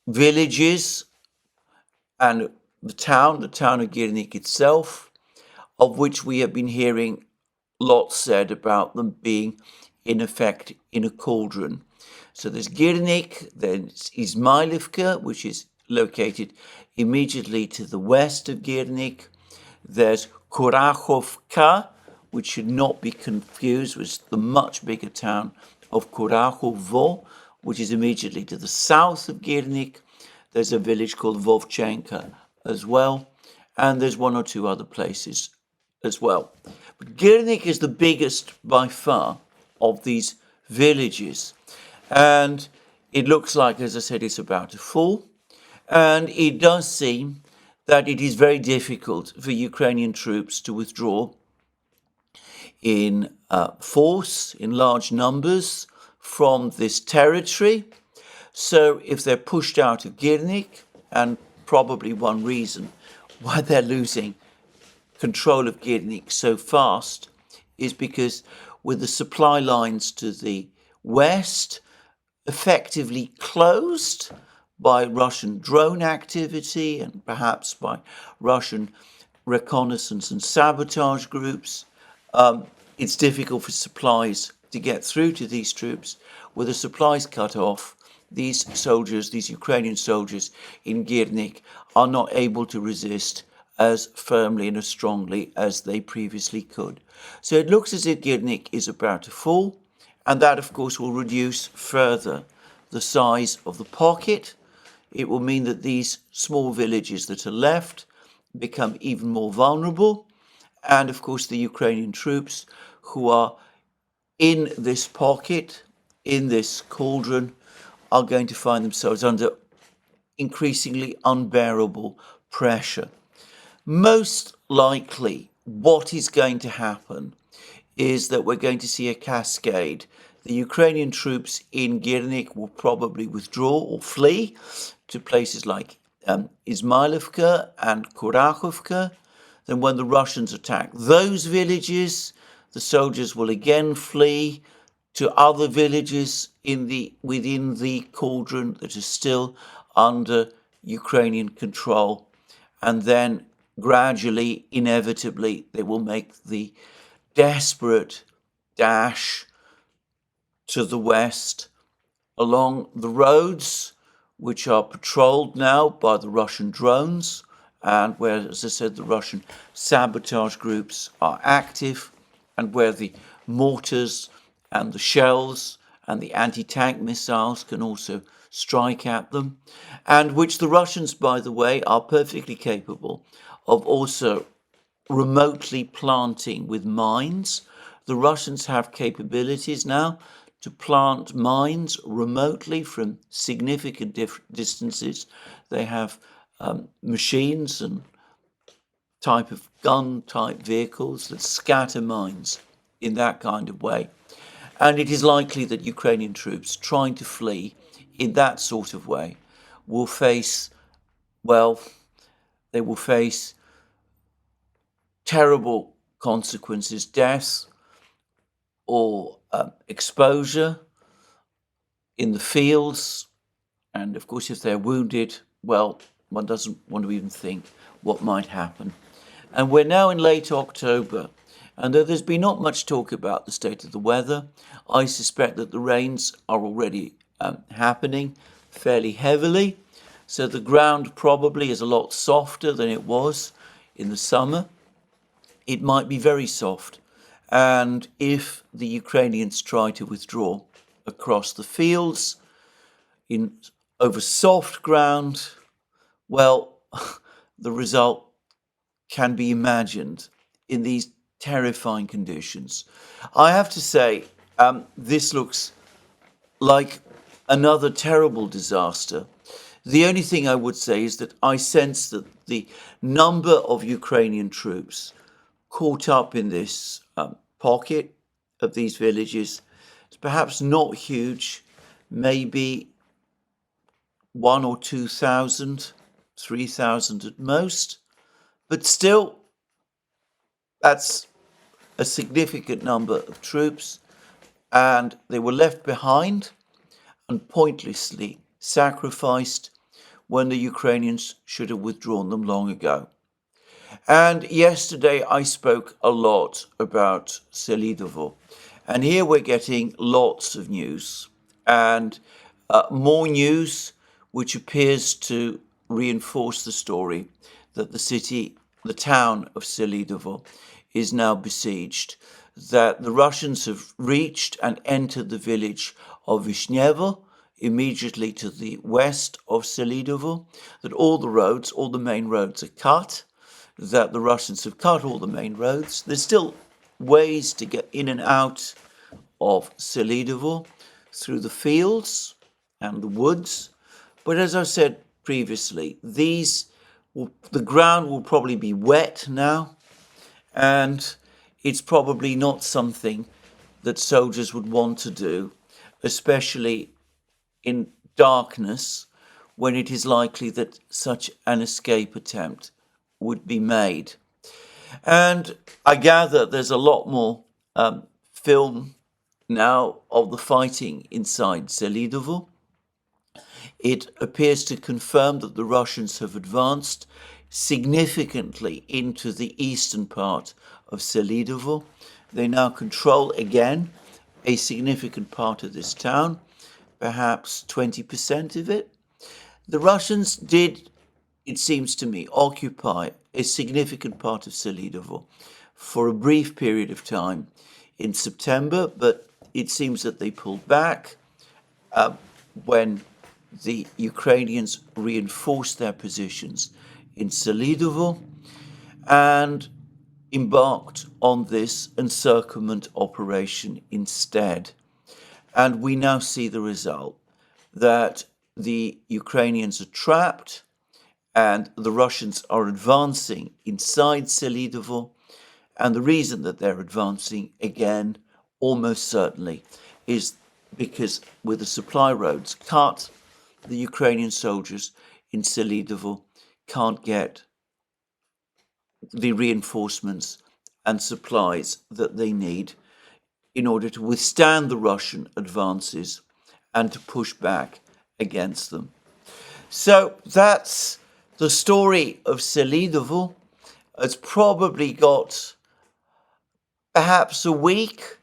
villages and the town of Girnik itself, of which we have been hearing lots said about them being, in effect, in a cauldron. So there's Girnik, there's Izmailivka, which is located immediately to the west of Girnik. There's Kurachovka, which should not be confused with the much bigger town of Kurachovo, which is immediately to the south of Girnik. There's a village called Vovchenka as well, and there's one or two other places as well. But Girnik is the biggest by far of these villages, and it looks like, as I said, it's about to fall, and it does seem that it is very difficult for Ukrainian troops to withdraw in force, in large numbers, from this territory. So if they're pushed out of Girnik, and probably one reason why they're losing control of Girnik so fast is because with the supply lines to the west effectively closed by Russian drone activity and perhaps by Russian reconnaissance and sabotage groups, it's difficult for supplies to get through to these troops. With the supplies cut off, these soldiers, these Ukrainian soldiers in Girnik, are not able to resist as firmly and as strongly as they previously could. So it looks as if Girnik is about to fall, and that, of course, will reduce further the size of the pocket. It will mean that these small villages that are left become even more vulnerable, and, of course, the Ukrainian troops who are in this pocket, in this cauldron, are going to find themselves under increasingly unbearable pressure. Most likely, what is going to happen is that we're going to see a cascade. The Ukrainian troops in Girnik will probably withdraw or flee to places like Izmailivka and Kurachovka. Then when the Russians attack those villages, the soldiers will again flee to other villages within the cauldron that are still under Ukrainian control. And then gradually, inevitably, they will make the desperate dash to the west along the roads, which are patrolled now by the Russian drones, and where, as I said, the Russian sabotage groups are active, and where the mortars and the shells and the anti-tank missiles can also strike at them, and which the Russians, by the way, are perfectly capable of also remotely planting with mines. The Russians have capabilities now to plant mines remotely from significant distances. They have machines and gun-type vehicles that scatter mines in that kind of way. And it is likely that Ukrainian troops trying to flee in that sort of way will face, well, they will face terrible consequences, death or exposure in the fields. And of course, if they're wounded, well, one doesn't want to even think what might happen. And we're now in late October, and though there's been not much talk about the state of the weather, I suspect that the rains are already happening fairly heavily. So the ground probably is a lot softer than it was in the summer. It might be very soft. And if the Ukrainians try to withdraw across the fields over soft ground, well, the result can be imagined in these terrifying conditions. I have to say, this looks like another terrible disaster. The only thing I would say is that I sense that the number of Ukrainian troops caught up in this pocket of these villages is perhaps not huge, maybe 1 or 2,000, 3,000 at most, but still that's a significant number of troops, and they were left behind and pointlessly sacrificed when the Ukrainians should have withdrawn them long ago. And yesterday I spoke a lot about Selidovo, and here we're getting lots of news, and more news which appears to reinforce the story that the town of Selidovo is now besieged, that the Russians have reached and entered the village of Vishnevo, immediately to the west of Selidovo, that all the main roads are cut, that the Russians have cut all the main roads. There's still ways to get in and out of Selidovo through the fields and the woods. But as I said previously, the ground will probably be wet now, and it's probably not something that soldiers would want to do, especially in darkness, when it is likely that such an escape attempt would be made. And I gather there's a lot more film now of the fighting inside Selidovo. It appears to confirm that the Russians have advanced significantly into the eastern part of Selidovo. They now control again a significant part of this town, perhaps 20% of it. The Russians did, it seems to me, occupy a significant part of Selidovo for a brief period of time in September, but it seems that they pulled back when the Ukrainians reinforced their positions in Selidovo and embarked on this encirclement operation instead. And we now see the result, that the Ukrainians are trapped and the Russians are advancing inside Selidovo. And the reason that they're advancing, again, almost certainly, is because with the supply roads cut, the Ukrainian soldiers in Selidovo can't get the reinforcements and supplies that they need in order to withstand the Russian advances and to push back against them. So that's the story of Selidovo. It's probably got perhaps a week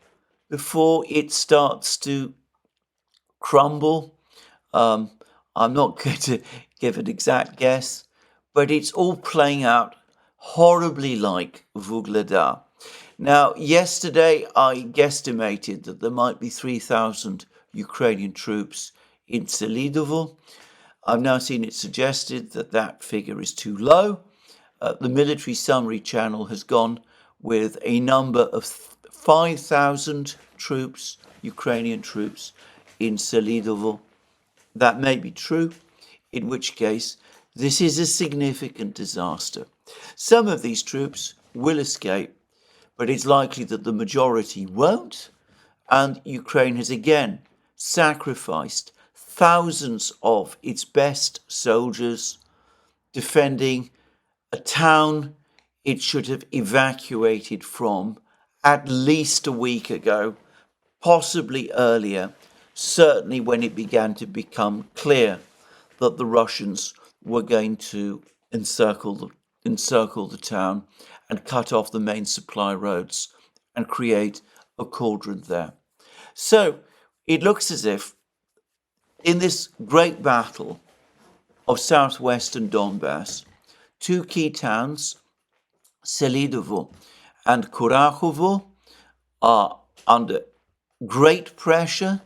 before it starts to crumble. I'm not going to give an exact guess, but it's all playing out horribly like Vuhledar. Now, yesterday I guesstimated that there might be 3,000 Ukrainian troops in Selidovo. I've now seen it suggested that that figure is too low. The military summary channel has gone with a number of 5,000 troops, Ukrainian troops, in Selidovo. That may be true, in which case this is a significant disaster. Some of these troops will escape, but it's likely that the majority won't, and Ukraine has again sacrificed thousands of its best soldiers defending a town it should have evacuated from at least a week ago, possibly earlier, certainly when it began to become clear that the Russians were going to encircle the town and cut off the main supply roads and create a cauldron there. So it looks as if in this great battle of southwestern Donbass, two key towns, Selidovo and Kurachovo, are under great pressure.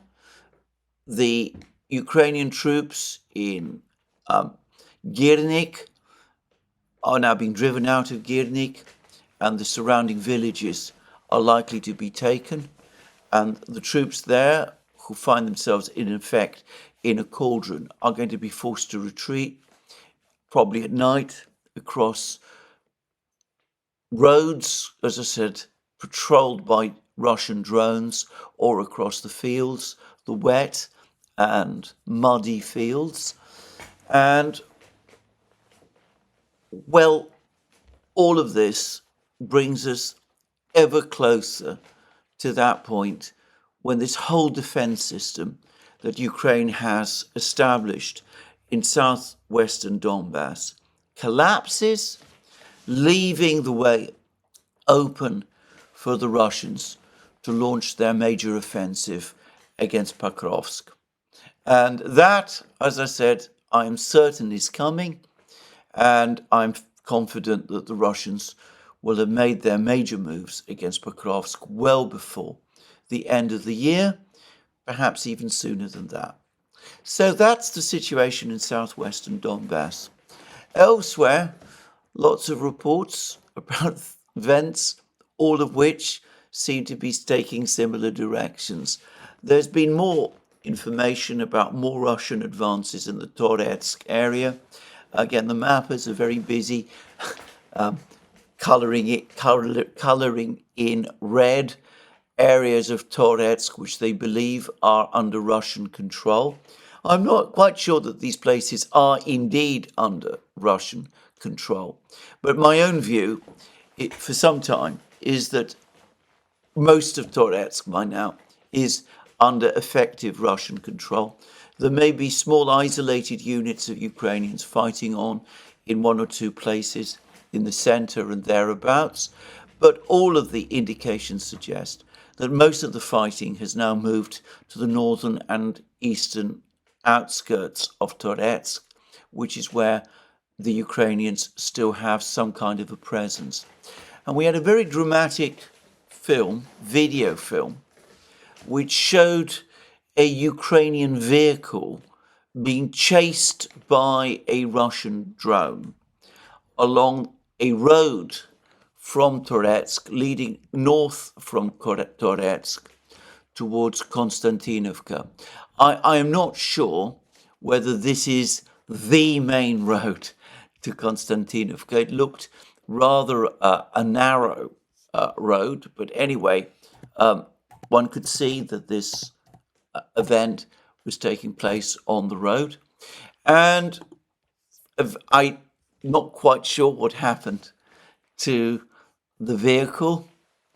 The Ukrainian troops in Girnik are now being driven out of Girnik, and the surrounding villages are likely to be taken. And the troops there who find themselves in effect in a cauldron are going to be forced to retreat, probably at night, across roads, as I said, patrolled by Russian drones, or across the fields, the wet and muddy fields. And, well, all of this brings us ever closer to that point when this whole defense system that Ukraine has established in southwestern Donbass collapses, leaving the way open for the Russians to launch their major offensive against Pokrovsk. And that, as I said, I am certain is coming, and I'm confident that the Russians will have made their major moves against Pokrovsk well before the end of the year, perhaps even sooner than that. So that's the situation in southwestern Donbass. Elsewhere, lots of reports about events, all of which seem to be taking similar directions. There's been more information about more Russian advances in the Toretsk area. Again, the mappers are very busy colouring in red areas of Toretsk which they believe are under Russian control. I'm not quite sure that these places are indeed under Russian control, but my own view for some time is that most of Toretsk by now is under effective Russian control. There may be small isolated units of Ukrainians fighting on in one or two places in the center and thereabouts, but all of the indications suggest that most of the fighting has now moved to the northern and eastern outskirts of Toretsk, which is where the Ukrainians still have some kind of a presence. And we had a very dramatic video film, which showed a Ukrainian vehicle being chased by a Russian drone along a road from Toretsk, leading north from Toretsk towards Konstantinovka. I am not sure whether this is the main road to Konstantinovka. It looked rather a narrow road, but anyway, one could see that this event was taking place on the road, and I'm not quite sure what happened to the vehicle.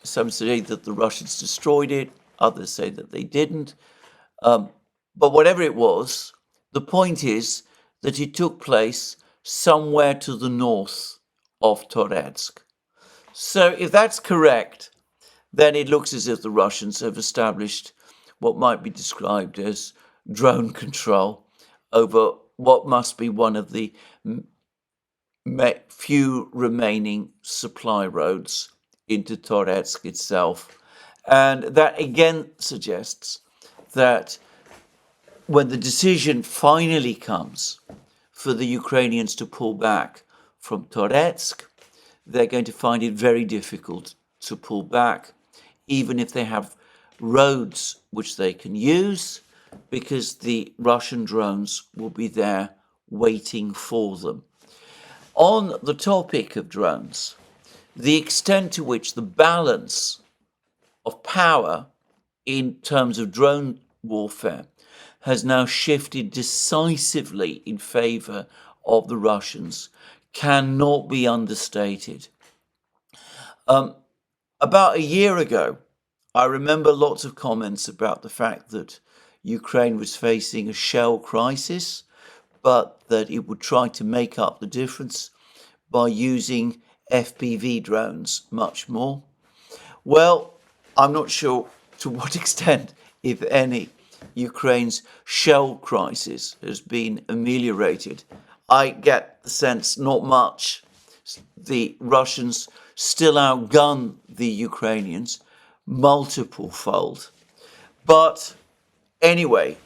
Some say that the Russians destroyed it, others say that they didn't. But whatever it was, the point is that it took place somewhere to the north of Toretsk. So if that's correct, then it looks as if the Russians have established what might be described as drone control over what must be one of the few remaining supply roads into Toretsk itself. And that again suggests that when the decision finally comes for the Ukrainians to pull back from Toretsk, they're going to find it very difficult to pull back, even if they have roads which they can use, because the Russian drones will be there waiting for them. On the topic of drones, the extent to which the balance of power in terms of drone warfare has now shifted decisively in favor of the Russians cannot be understated. About a year ago, I remember lots of comments about the fact that Ukraine was facing a shell crisis, but that it would try to make up the difference by using FPV drones much more. Well, I'm not sure to what extent, if any, Ukraine's shell crisis has been ameliorated. I get the sense not much. The Russians still outgun the Ukrainians multiple-fold. But anyway,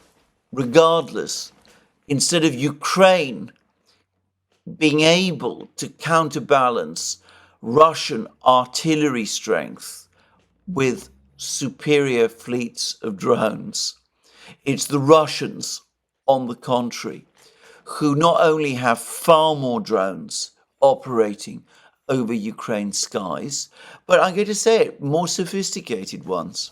regardless, instead of Ukraine being able to counterbalance Russian artillery strength with superior fleets of drones, It's the Russians, on the contrary, who not only have far more drones operating over Ukraine's skies, but I'm going to say it, more sophisticated ones.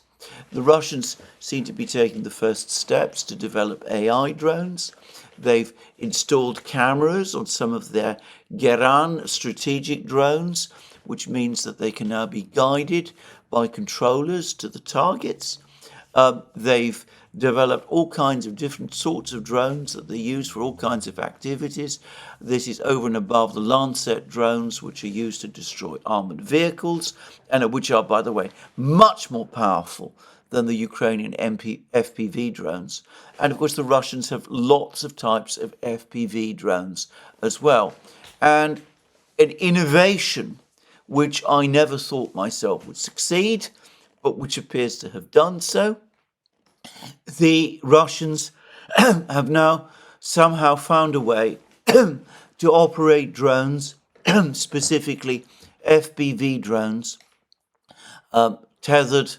The Russians seem to be taking the first steps to develop AI drones. They've installed cameras on some of their Duran strategic drones, which means that they can now be guided by controllers to the targets. They've developed all kinds of different sorts of drones that they use for all kinds of activities. This is over and above the Lancet drones, which are used to destroy armored vehicles, and which are, by the way, much more powerful than the Ukrainian FPV drones. And of course, the Russians have lots of types of FPV drones as well. And an innovation which I never thought myself would succeed, but which appears to have done so. The Russians have now somehow found a way to operate drones, specifically FPV drones, tethered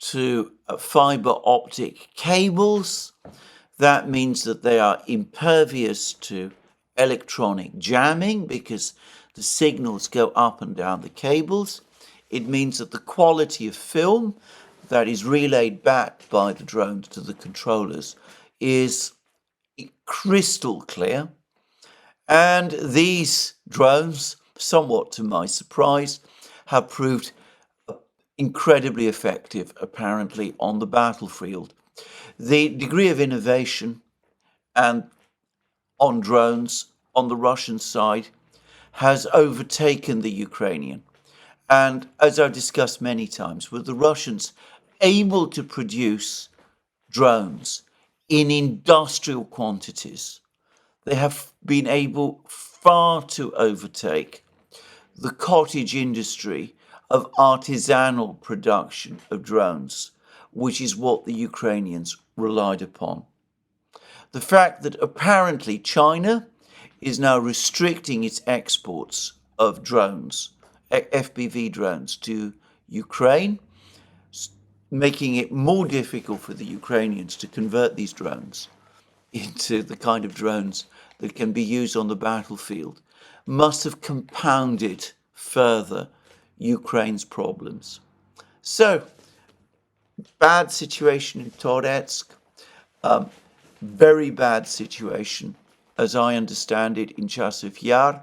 to fiber optic cables. That means that they are impervious to electronic jamming because the signals go up and down the cables. It means that the quality of film that is relayed back by the drones to the controllers is crystal clear. And these drones, somewhat to my surprise, have proved incredibly effective, apparently, on the battlefield. The degree of innovation and on drones on the Russian side has overtaken the Ukrainian. And as I've discussed many times, with the Russians able to produce drones in industrial quantities, they have been able far to overtake the cottage industry of artisanal production of drones, which is what the Ukrainians relied upon. The fact that apparently China is now restricting its exports of drones, FPV drones, to Ukraine, making it more difficult for the Ukrainians to convert these drones into the kind of drones that can be used on the battlefield, must have compounded further Ukraine's problems. So, bad situation in Toretsk, very bad situation, as I understand it, in Chasiv Yar.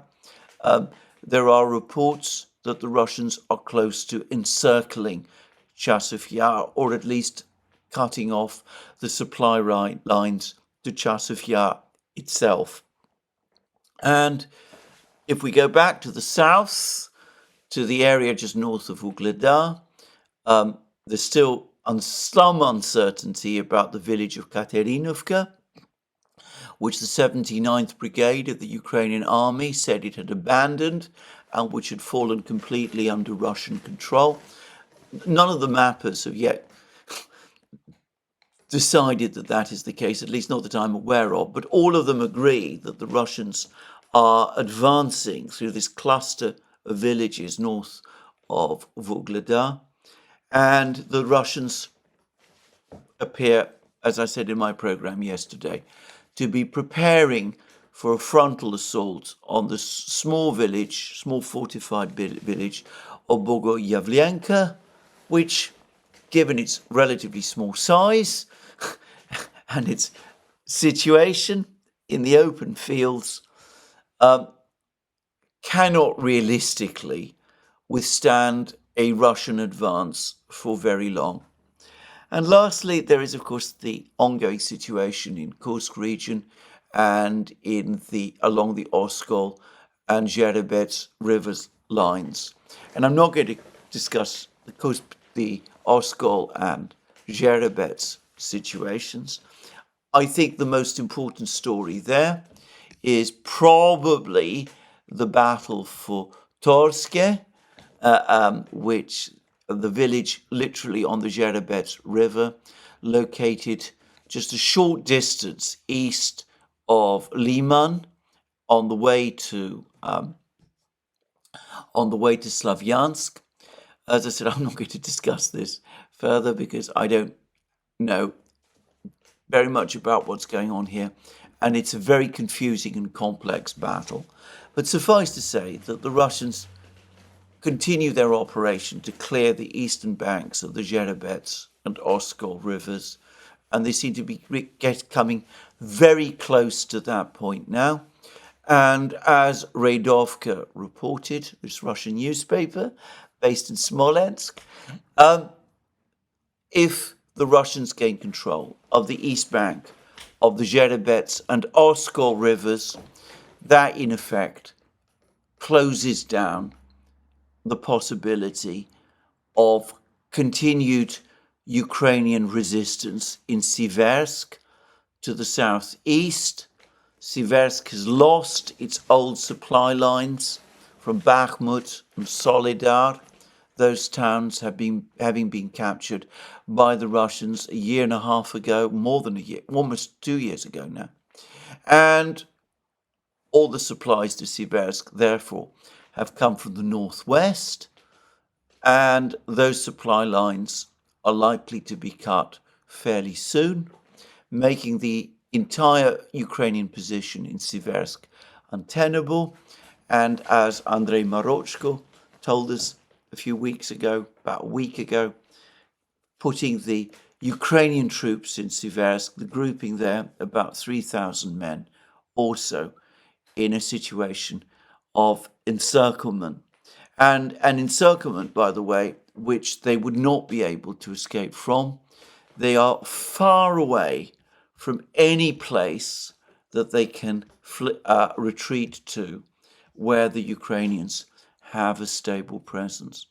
There are reports that the Russians are close to encircling Chasiv Yar, or at least cutting off the supply lines to Chasiv Yar itself. And if we go back to the south, to the area just north of Vuhledar, there's still some uncertainty about the village of Katerinovka, which the 79th Brigade of the Ukrainian army said it had abandoned and which had fallen completely under Russian control. None of the mappers have yet decided that that is the case, at least not that I'm aware of, but all of them agree that the Russians are advancing through this cluster of villages north of Vuhledar, and the Russians appear, as I said in my program yesterday, to be preparing for a frontal assault on the small fortified village of Bogoyavlenka, which, given its relatively small size and its situation in the open fields, cannot realistically withstand a Russian advance for very long. And lastly, there is, of course, the ongoing situation in Kursk region and along the Oskol and Zherebets rivers lines. And I'm not going to discuss the Oskol and Zherebets situations. I think the most important story there is probably the battle for Torske, which the village literally on the Zherebets River, located just a short distance east of Liman, on the way to Slavyansk. As I said, I'm not going to discuss this further because I don't know very much about what's going on here, and it's a very confusing and complex battle. But suffice to say that the Russians continue their operation to clear the eastern banks of the Zherebets and Oskol rivers, and they seem to be coming very close to that point now. And as Radovka reported, this Russian newspaper based in Smolensk, if the Russians gain control of the east bank of the Zherebets and Oskol rivers, that in effect closes down the possibility of continued Ukrainian resistance in Siversk to the southeast. Siversk has lost its old supply lines from Bakhmut and Solidar. Those towns having been captured by the Russians a year and a half ago, more than a year, almost 2 years ago now. And all the supplies to Siversk, therefore, have come from the northwest, and those supply lines are likely to be cut fairly soon, making the entire Ukrainian position in Siversk untenable. And as Andrei Marochko told us a few weeks ago, about a week ago, putting the Ukrainian troops in Siversk, the grouping there, about 3,000 men, also in a situation of encirclement. And an encirclement, by the way, which they would not be able to escape from. They are far away from any place that they can retreat to where the Ukrainians have a stable presence.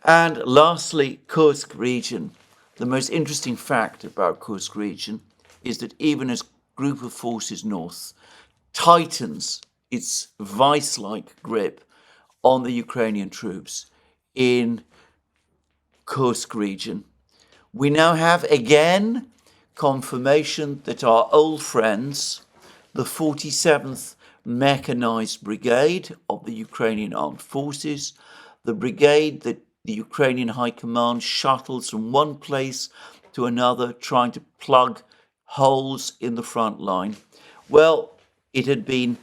And lastly, Kursk region. The most interesting fact about Kursk region is that even as Group of Forces North tightens its vice-like grip on the Ukrainian troops in Kursk region, we now have again confirmation that our old friends, the 47th Mechanized Brigade of the Ukrainian Armed Forces, the brigade that the Ukrainian High Command shuttles from one place to another, trying to plug holes in the front line. Well, it had been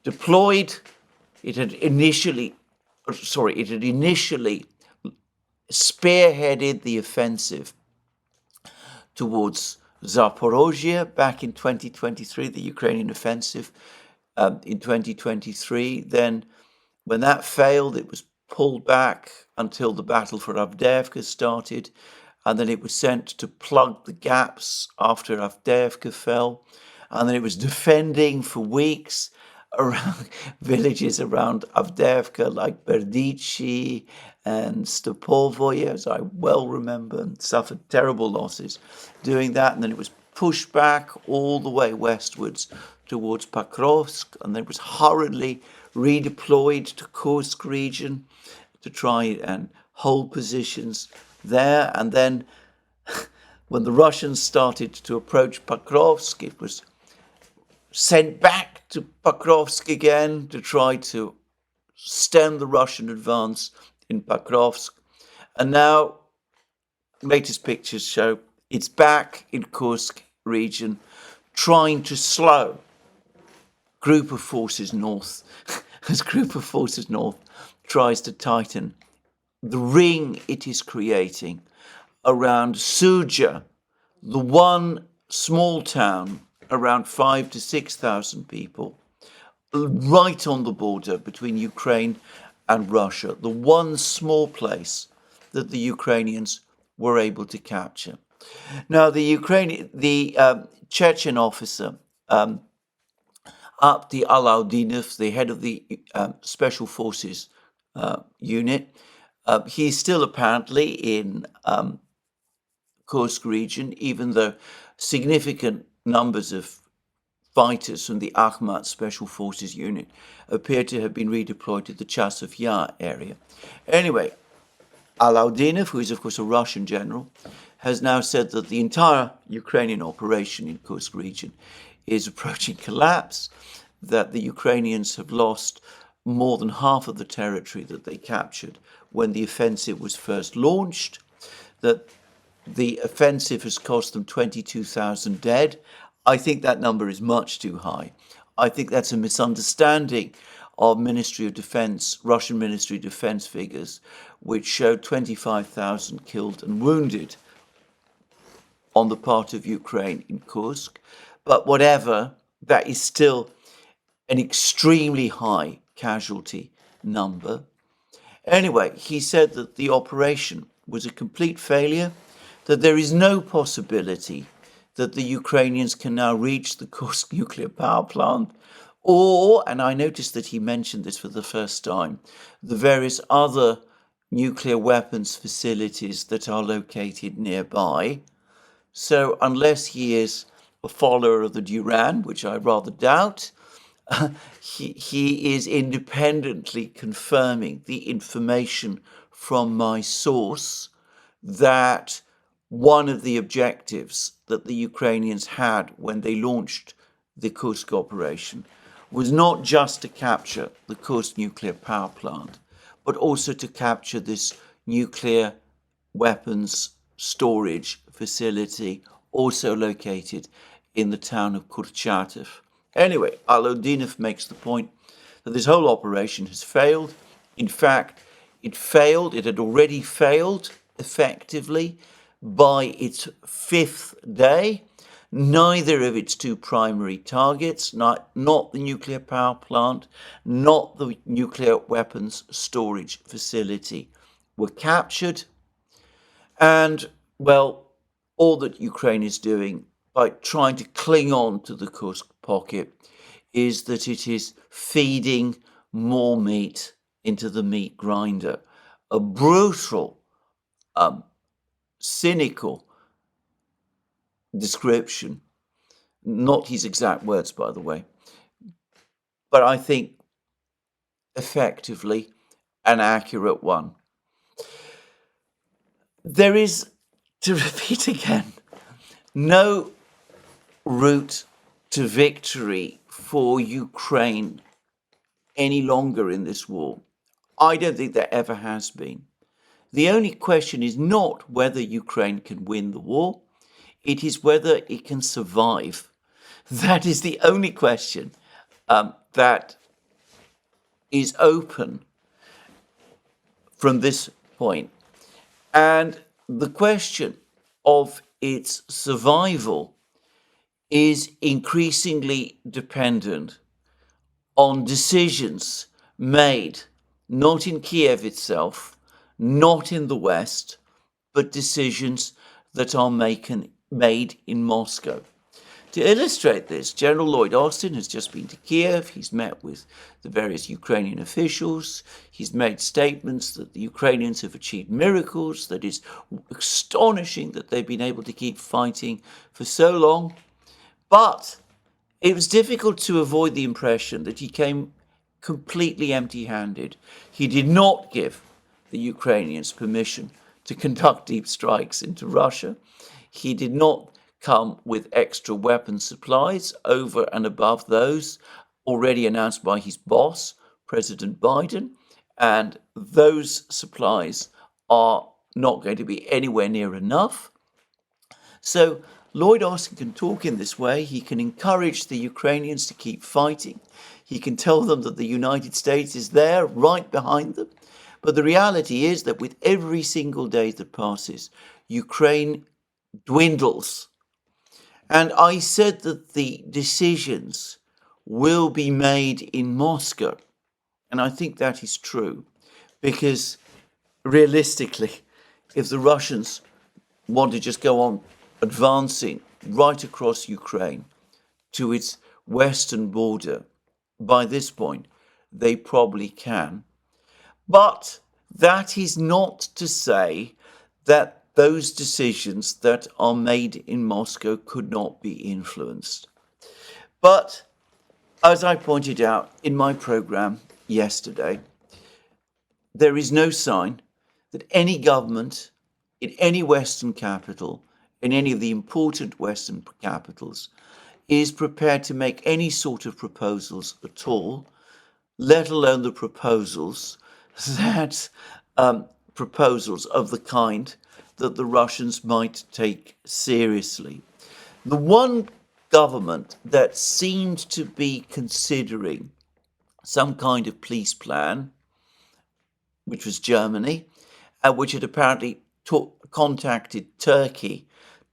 deployed, it had initially spearheaded the offensive towards Zaporozhye back in 2023, the Ukrainian offensive in 2023. Then when that failed, it was pulled back until the battle for Avdiivka started, and then it was sent to plug the gaps after Avdiivka fell, and then it was defending for weeks around villages around Avdiivka like Berdichi and Stepovoye, as I well remember, and suffered terrible losses doing that. And then it was pushed back all the way westwards towards Pokrovsk, and then it was hurriedly redeployed to Kursk region to try and hold positions there. And then when the Russians started to approach Pokrovsk, it was sent back to Pokrovsk again to try to stem the Russian advance in Pokrovsk. And now, latest pictures show it's back in Kursk region, trying to slow Group of Forces North, as Group of Forces North tries to tighten the ring it is creating around Suja, the one small town, around 5,000 to 6,000 people, right on the border between Ukraine and Russia, the one small place that the Ukrainians were able to capture. Now, the Chechen officer, Abdi Alaudinov, the head of the Special Forces unit, he's still apparently in Kursk region, even though significant numbers of fighters from the Akhmat Special Forces unit appear to have been redeployed to the Chasiv Yar area. Anyway, Alaudinov, who is of course a Russian general, has now said that the entire Ukrainian operation in Kursk region is approaching collapse, that the Ukrainians have lost more than half of the territory that they captured when the offensive was first launched, that the offensive has cost them 22,000 dead. I think that number is much too high. I think that's a misunderstanding of Ministry of Defense, Russian Ministry of Defense figures, which showed 25,000 killed and wounded on the part of Ukraine in Kursk. But whatever, that is still an extremely high casualty number. Anyway, he said that the operation was a complete failure, that there is no possibility that the Ukrainians can now reach the Kursk nuclear power plant, or, and I noticed that he mentioned this for the first time, the various other nuclear weapons facilities that are located nearby. So unless he is a follower of the Duran, which I rather doubt, he is independently confirming the information from my source that one of the objectives that the Ukrainians had when they launched the Kursk operation was not just to capture the Kursk nuclear power plant, but also to capture this nuclear weapons storage facility, also located in the town of Kurchatov. Anyway, Alodinov makes the point that this whole operation has failed. In fact, it had already failed effectively by its fifth day. Neither of its two primary targets, not the nuclear power plant, not the nuclear weapons storage facility, were captured. And, well, all that Ukraine is doing by trying to cling on to the Kursk pocket is that it is feeding more meat into the meat grinder. A brutal, cynical description, not his exact words, by the way, but I think effectively an accurate one. There is, to repeat again, no route to victory for Ukraine any longer in this war. I don't think there ever has been. The only question is not whether Ukraine can win the war, it is whether it can survive. That is the only question that is open from this point. And the question of its survival is increasingly dependent on decisions made not in Kiev itself, not in the West, but decisions that are made in Moscow. To illustrate this, General Lloyd Austin has just been to Kiev. He's met with the various Ukrainian officials. He's made statements that the Ukrainians have achieved miracles, that it's astonishing that they've been able to keep fighting for so long. But it was difficult to avoid the impression that he came completely empty-handed. He did not give the Ukrainians permission to conduct deep strikes into Russia. He did not come with extra weapon supplies over and above those already announced by his boss, President Biden, and those supplies are not going to be anywhere near enough. So Lloyd Austin can talk in this way. He can encourage the Ukrainians to keep fighting. He can tell them that the United States is there, right behind them. But the reality is that with every single day that passes, Ukraine dwindles. And I said that the decisions will be made in Moscow. And I think that is true, because realistically, if the Russians want to just go on advancing right across Ukraine to its western border, by this point, they probably can. But that is not to say that those decisions that are made in Moscow could not be influenced. But as I pointed out in my program yesterday, there is no sign that any government in any Western capital, in any of the important Western capitals, is prepared to make any sort of proposals at all, let alone the proposals that proposals of the kind that the Russians might take seriously. The one government that seemed to be considering some kind of peace plan, which was Germany, which had apparently contacted Turkey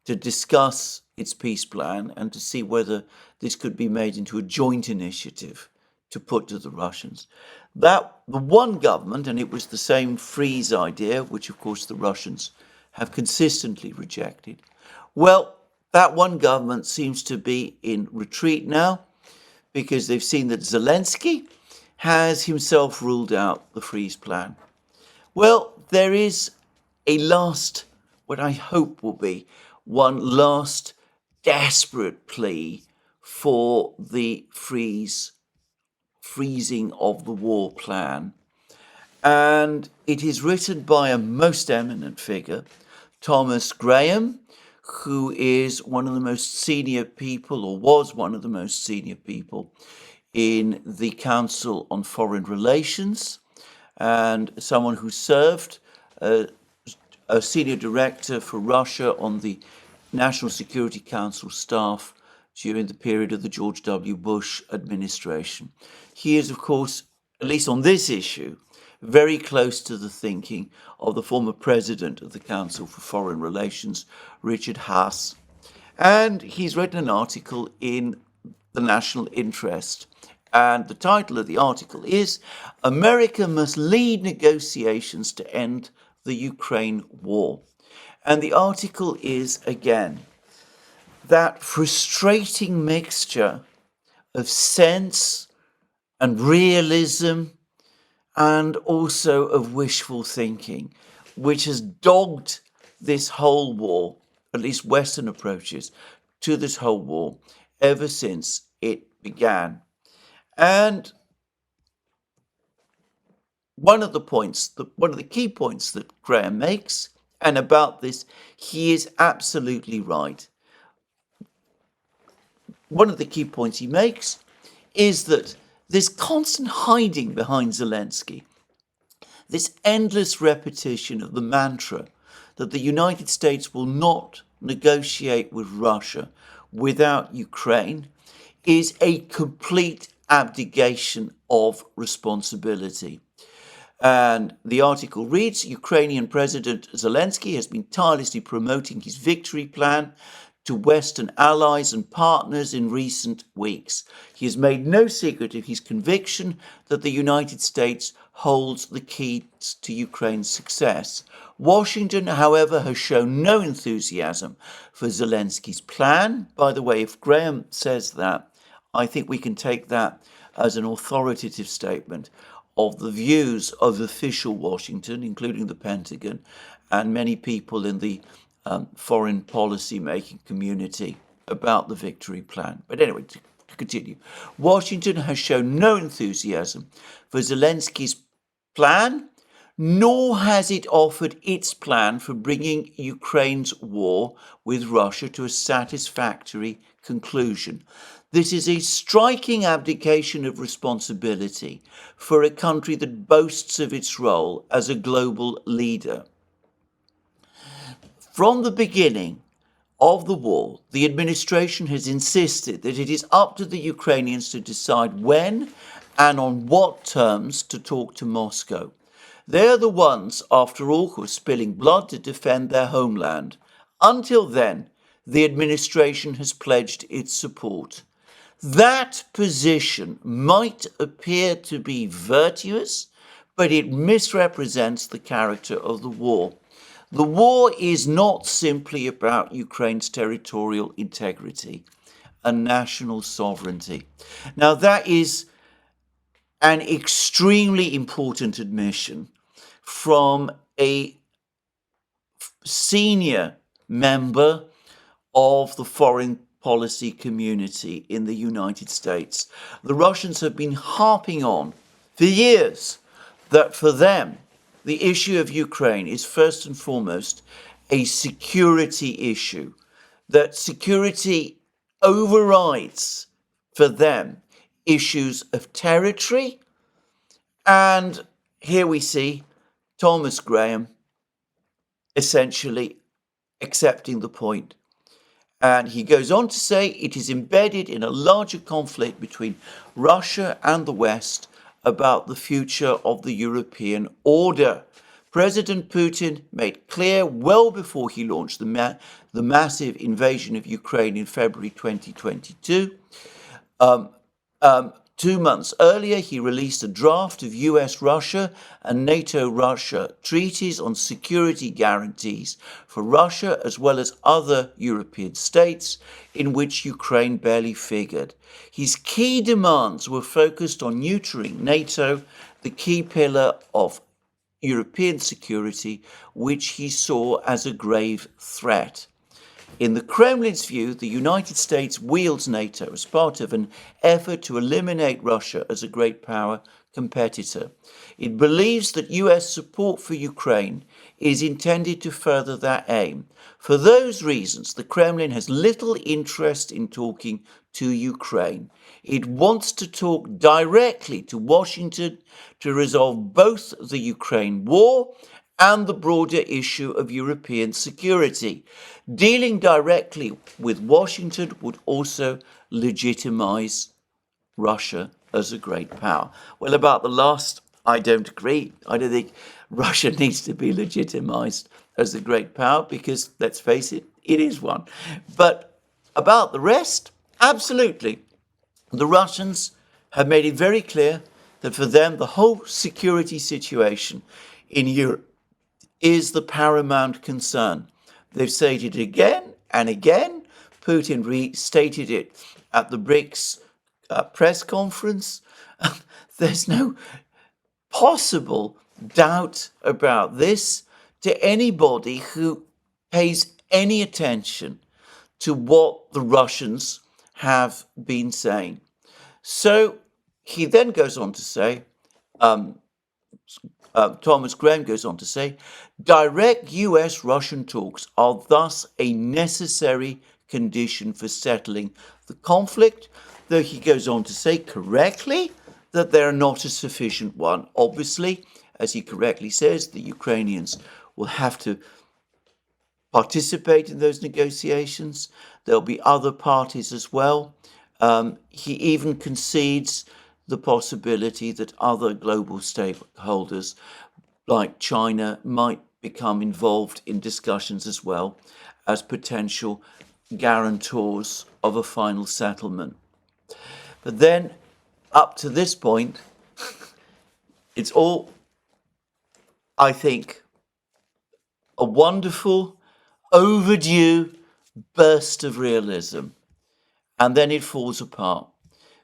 to discuss its peace plan and to see whether this could be made into a joint initiative to put to the Russians. That the one government, and it was the same freeze idea, which of course the Russians have consistently rejected. Well, that one government seems to be in retreat now because they've seen that Zelensky has himself ruled out the freeze plan. Well, there is a last, what I hope will be one last desperate plea for the freezing of the war plan. And it is written by a most eminent figure, Thomas Graham, who is one of the most senior people, or was one of the most senior people, in the Council on Foreign Relations, and someone who served a senior director for Russia on the National Security Council staff during the period of the George W. Bush administration. He is, of course, at least on this issue, very close to the thinking of the former president of the Council for Foreign Relations, Richard Haass. And he's written an article in the National Interest. And the title of the article is "America Must Lead Negotiations to End the Ukraine War." And the article is, again, that frustrating mixture of sense and realism and also of wishful thinking, which has dogged this whole war, at least Western approaches to this whole war, ever since it began. And one of the key points that Graham makes, and about this, he is absolutely right. One of the key points he makes is that this constant hiding behind Zelensky, this endless repetition of the mantra that the United States will not negotiate with Russia without Ukraine, is a complete abdication of responsibility. And the article reads, Ukrainian President Zelensky has been tirelessly promoting his victory plan to Western allies and partners in recent weeks. He has made no secret of his conviction that the United States holds the keys to Ukraine's success. Washington, however, has shown no enthusiasm for Zelensky's plan. By the way, if Graham says that, I think we can take that as an authoritative statement of the views of official Washington, including the Pentagon, and many people in the foreign policy making community about the victory plan. But anyway, to continue, Washington has shown no enthusiasm for Zelensky's plan, nor has it offered its plan for bringing Ukraine's war with Russia to a satisfactory conclusion. This is a striking abdication of responsibility for a country that boasts of its role as a global leader. From the beginning of the war, the administration has insisted that it is up to the Ukrainians to decide when and on what terms to talk to Moscow. They are the ones, after all, who are spilling blood to defend their homeland. Until then, the administration has pledged its support. That position might appear to be virtuous, but it misrepresents the character of the war. The war is not simply about Ukraine's territorial integrity and national sovereignty. Now, that is an extremely important admission from a senior member of the foreign policy community in the United States. The Russians have been harping on for years that for them, the issue of Ukraine is first and foremost a security issue, that security overrides for them issues of territory. And here we see Thomas Graham essentially accepting the point. And he goes on to say it is embedded in a larger conflict between Russia and the West about the future of the European order. President Putin made clear well before he launched the massive invasion of Ukraine in February 2022. 2 months earlier, he released a draft of US-Russia and NATO-Russia treaties on security guarantees for Russia as well as other European states, in which Ukraine barely figured. His key demands were focused on neutering NATO, the key pillar of European security, which he saw as a grave threat. In the Kremlin's view, the United States wields NATO as part of an effort to eliminate Russia as a great power competitor. It believes that US support for Ukraine is intended to further that aim. For those reasons, the Kremlin has little interest in talking to Ukraine. It wants to talk directly to Washington to resolve both the Ukraine war and the broader issue of European security. Dealing directly with Washington would also legitimize Russia as a great power. Well, about the last, I don't agree. I don't think Russia needs to be legitimized as a great power because, let's face it, it is one. But about the rest, absolutely. The Russians have made it very clear that for them, the whole security situation in Europe is the paramount concern. They've stated it again and again. Putin restated it at the BRICS press conference. There's no possible doubt about this to anybody who pays any attention to what the Russians have been saying. So he then goes on to say, Thomas Graham goes on to say, direct US-Russian talks are thus a necessary condition for settling the conflict, though he goes on to say correctly that they're not a sufficient one. Obviously, as he correctly says, the Ukrainians will have to participate in those negotiations. There'll be other parties as well. He even concedes the possibility that other global stakeholders like China might become involved in discussions as well as potential guarantors of a final settlement. But then, up to this point, it's all, I think, a wonderful, overdue burst of realism. And then it falls apart.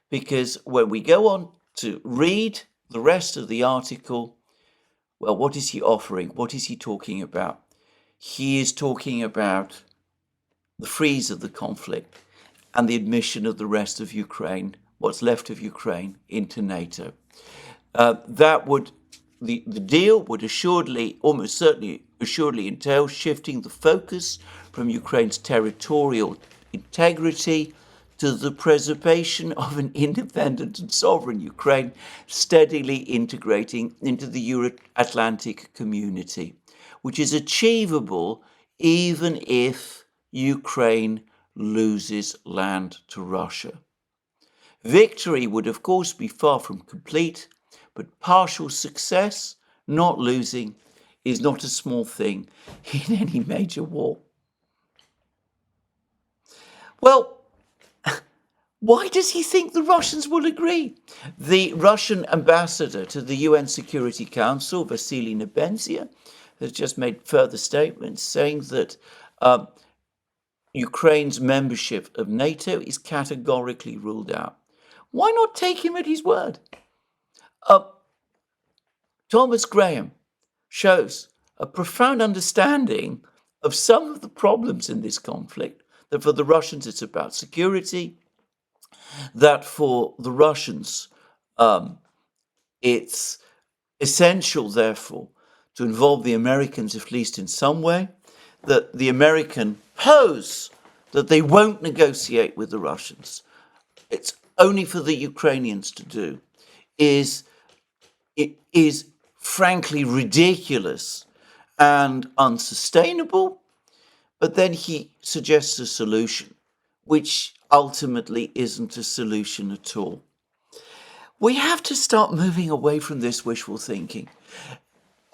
Because when we go on to read the rest of the article, well, what is he offering? What is he talking about? He is talking about the freeze of the conflict and the admission of the rest of Ukraine, what's left of Ukraine, into NATO. The deal would almost certainly entail shifting the focus from Ukraine's territorial integrity to the preservation of an independent and sovereign Ukraine, steadily integrating into the Euro-Atlantic community, which is achievable even if Ukraine loses land to Russia. Victory would, of course, be far from complete, but partial success, not losing, is not a small thing in any major war. Well, why does he think the Russians will agree? The Russian ambassador to the UN Security Council, Vasily Nebenzia, has just made further statements saying that Ukraine's membership of NATO is categorically ruled out. Why not take him at his word? Thomas Graham shows a profound understanding of some of the problems in this conflict, that for the Russians it's about security, that for the Russians it's essential, therefore, to involve the Americans, at least in some way, that the American pose that they won't negotiate with the Russians. It's only for the Ukrainians to do. It is frankly ridiculous and unsustainable, but then he suggests a solution, which ultimately isn't a solution at all. We have to start moving away from this wishful thinking.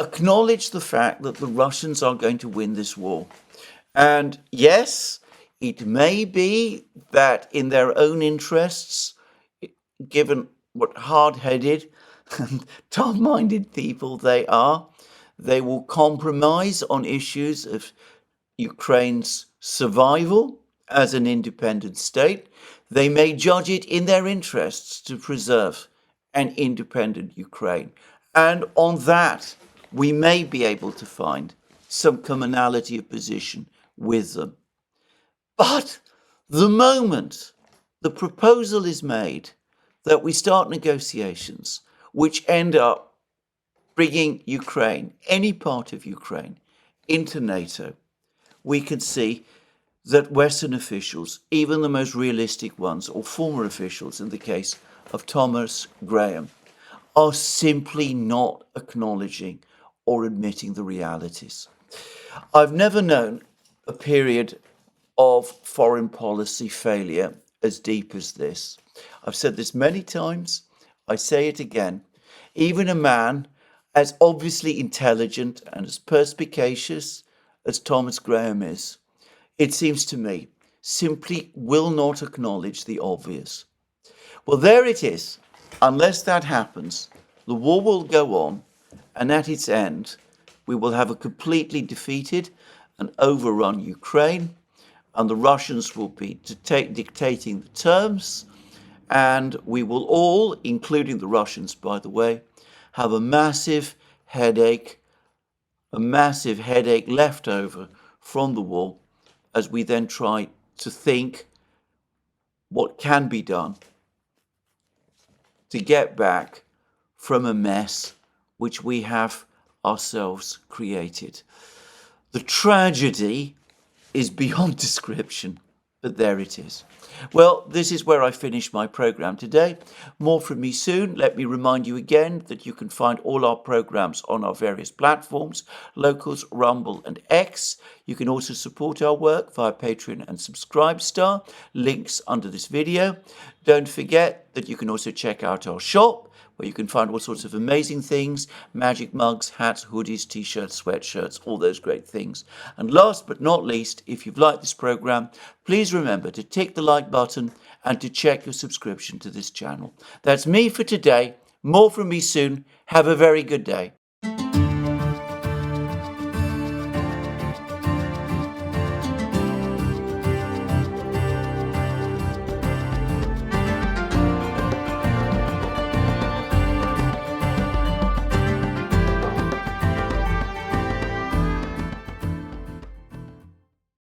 Acknowledge the fact that the Russians are going to win this war. And yes, it may be that in their own interests, given what hard-headed and tough-minded people they are, they will compromise on issues of Ukraine's survival as an independent state. They may judge it in their interests to preserve an independent Ukraine. And on that, we may be able to find some commonality of position with them. But the moment the proposal is made that we start negotiations which end up bringing Ukraine, any part of Ukraine, into NATO, we can see that Western officials, even the most realistic ones, or former officials in the case of Thomas Graham, are simply not acknowledging or admitting the realities. I've never known a period of foreign policy failure as deep as this. I've said this many times, I say it again. Even a man as obviously intelligent and as perspicacious as Thomas Graham is, it seems to me, simply will not acknowledge the obvious. Well, there it is. Unless that happens, the war will go on, and at its end, we will have a completely defeated and overrun Ukraine, and the Russians will be dictating the terms, and we will all, including the Russians, by the way, have a massive headache left over from the war as we then try to think what can be done to get back from a mess which we have ourselves created. The tragedy is beyond description, but there it is. Well, this is where I finish my program today. More from me soon. Let me remind you again that you can find all our programs on our various platforms, Locals, Rumble and X. You can also support our work via Patreon and Subscribestar. Links under this video. Don't forget that you can also check out our shop, where you can find all sorts of amazing things, magic mugs, hats, hoodies, t-shirts, sweatshirts, all those great things. And last but not least, if you've liked this program, please remember to tick the like button and to check your subscription to this channel. That's me for today. More from me soon. Have a very good day.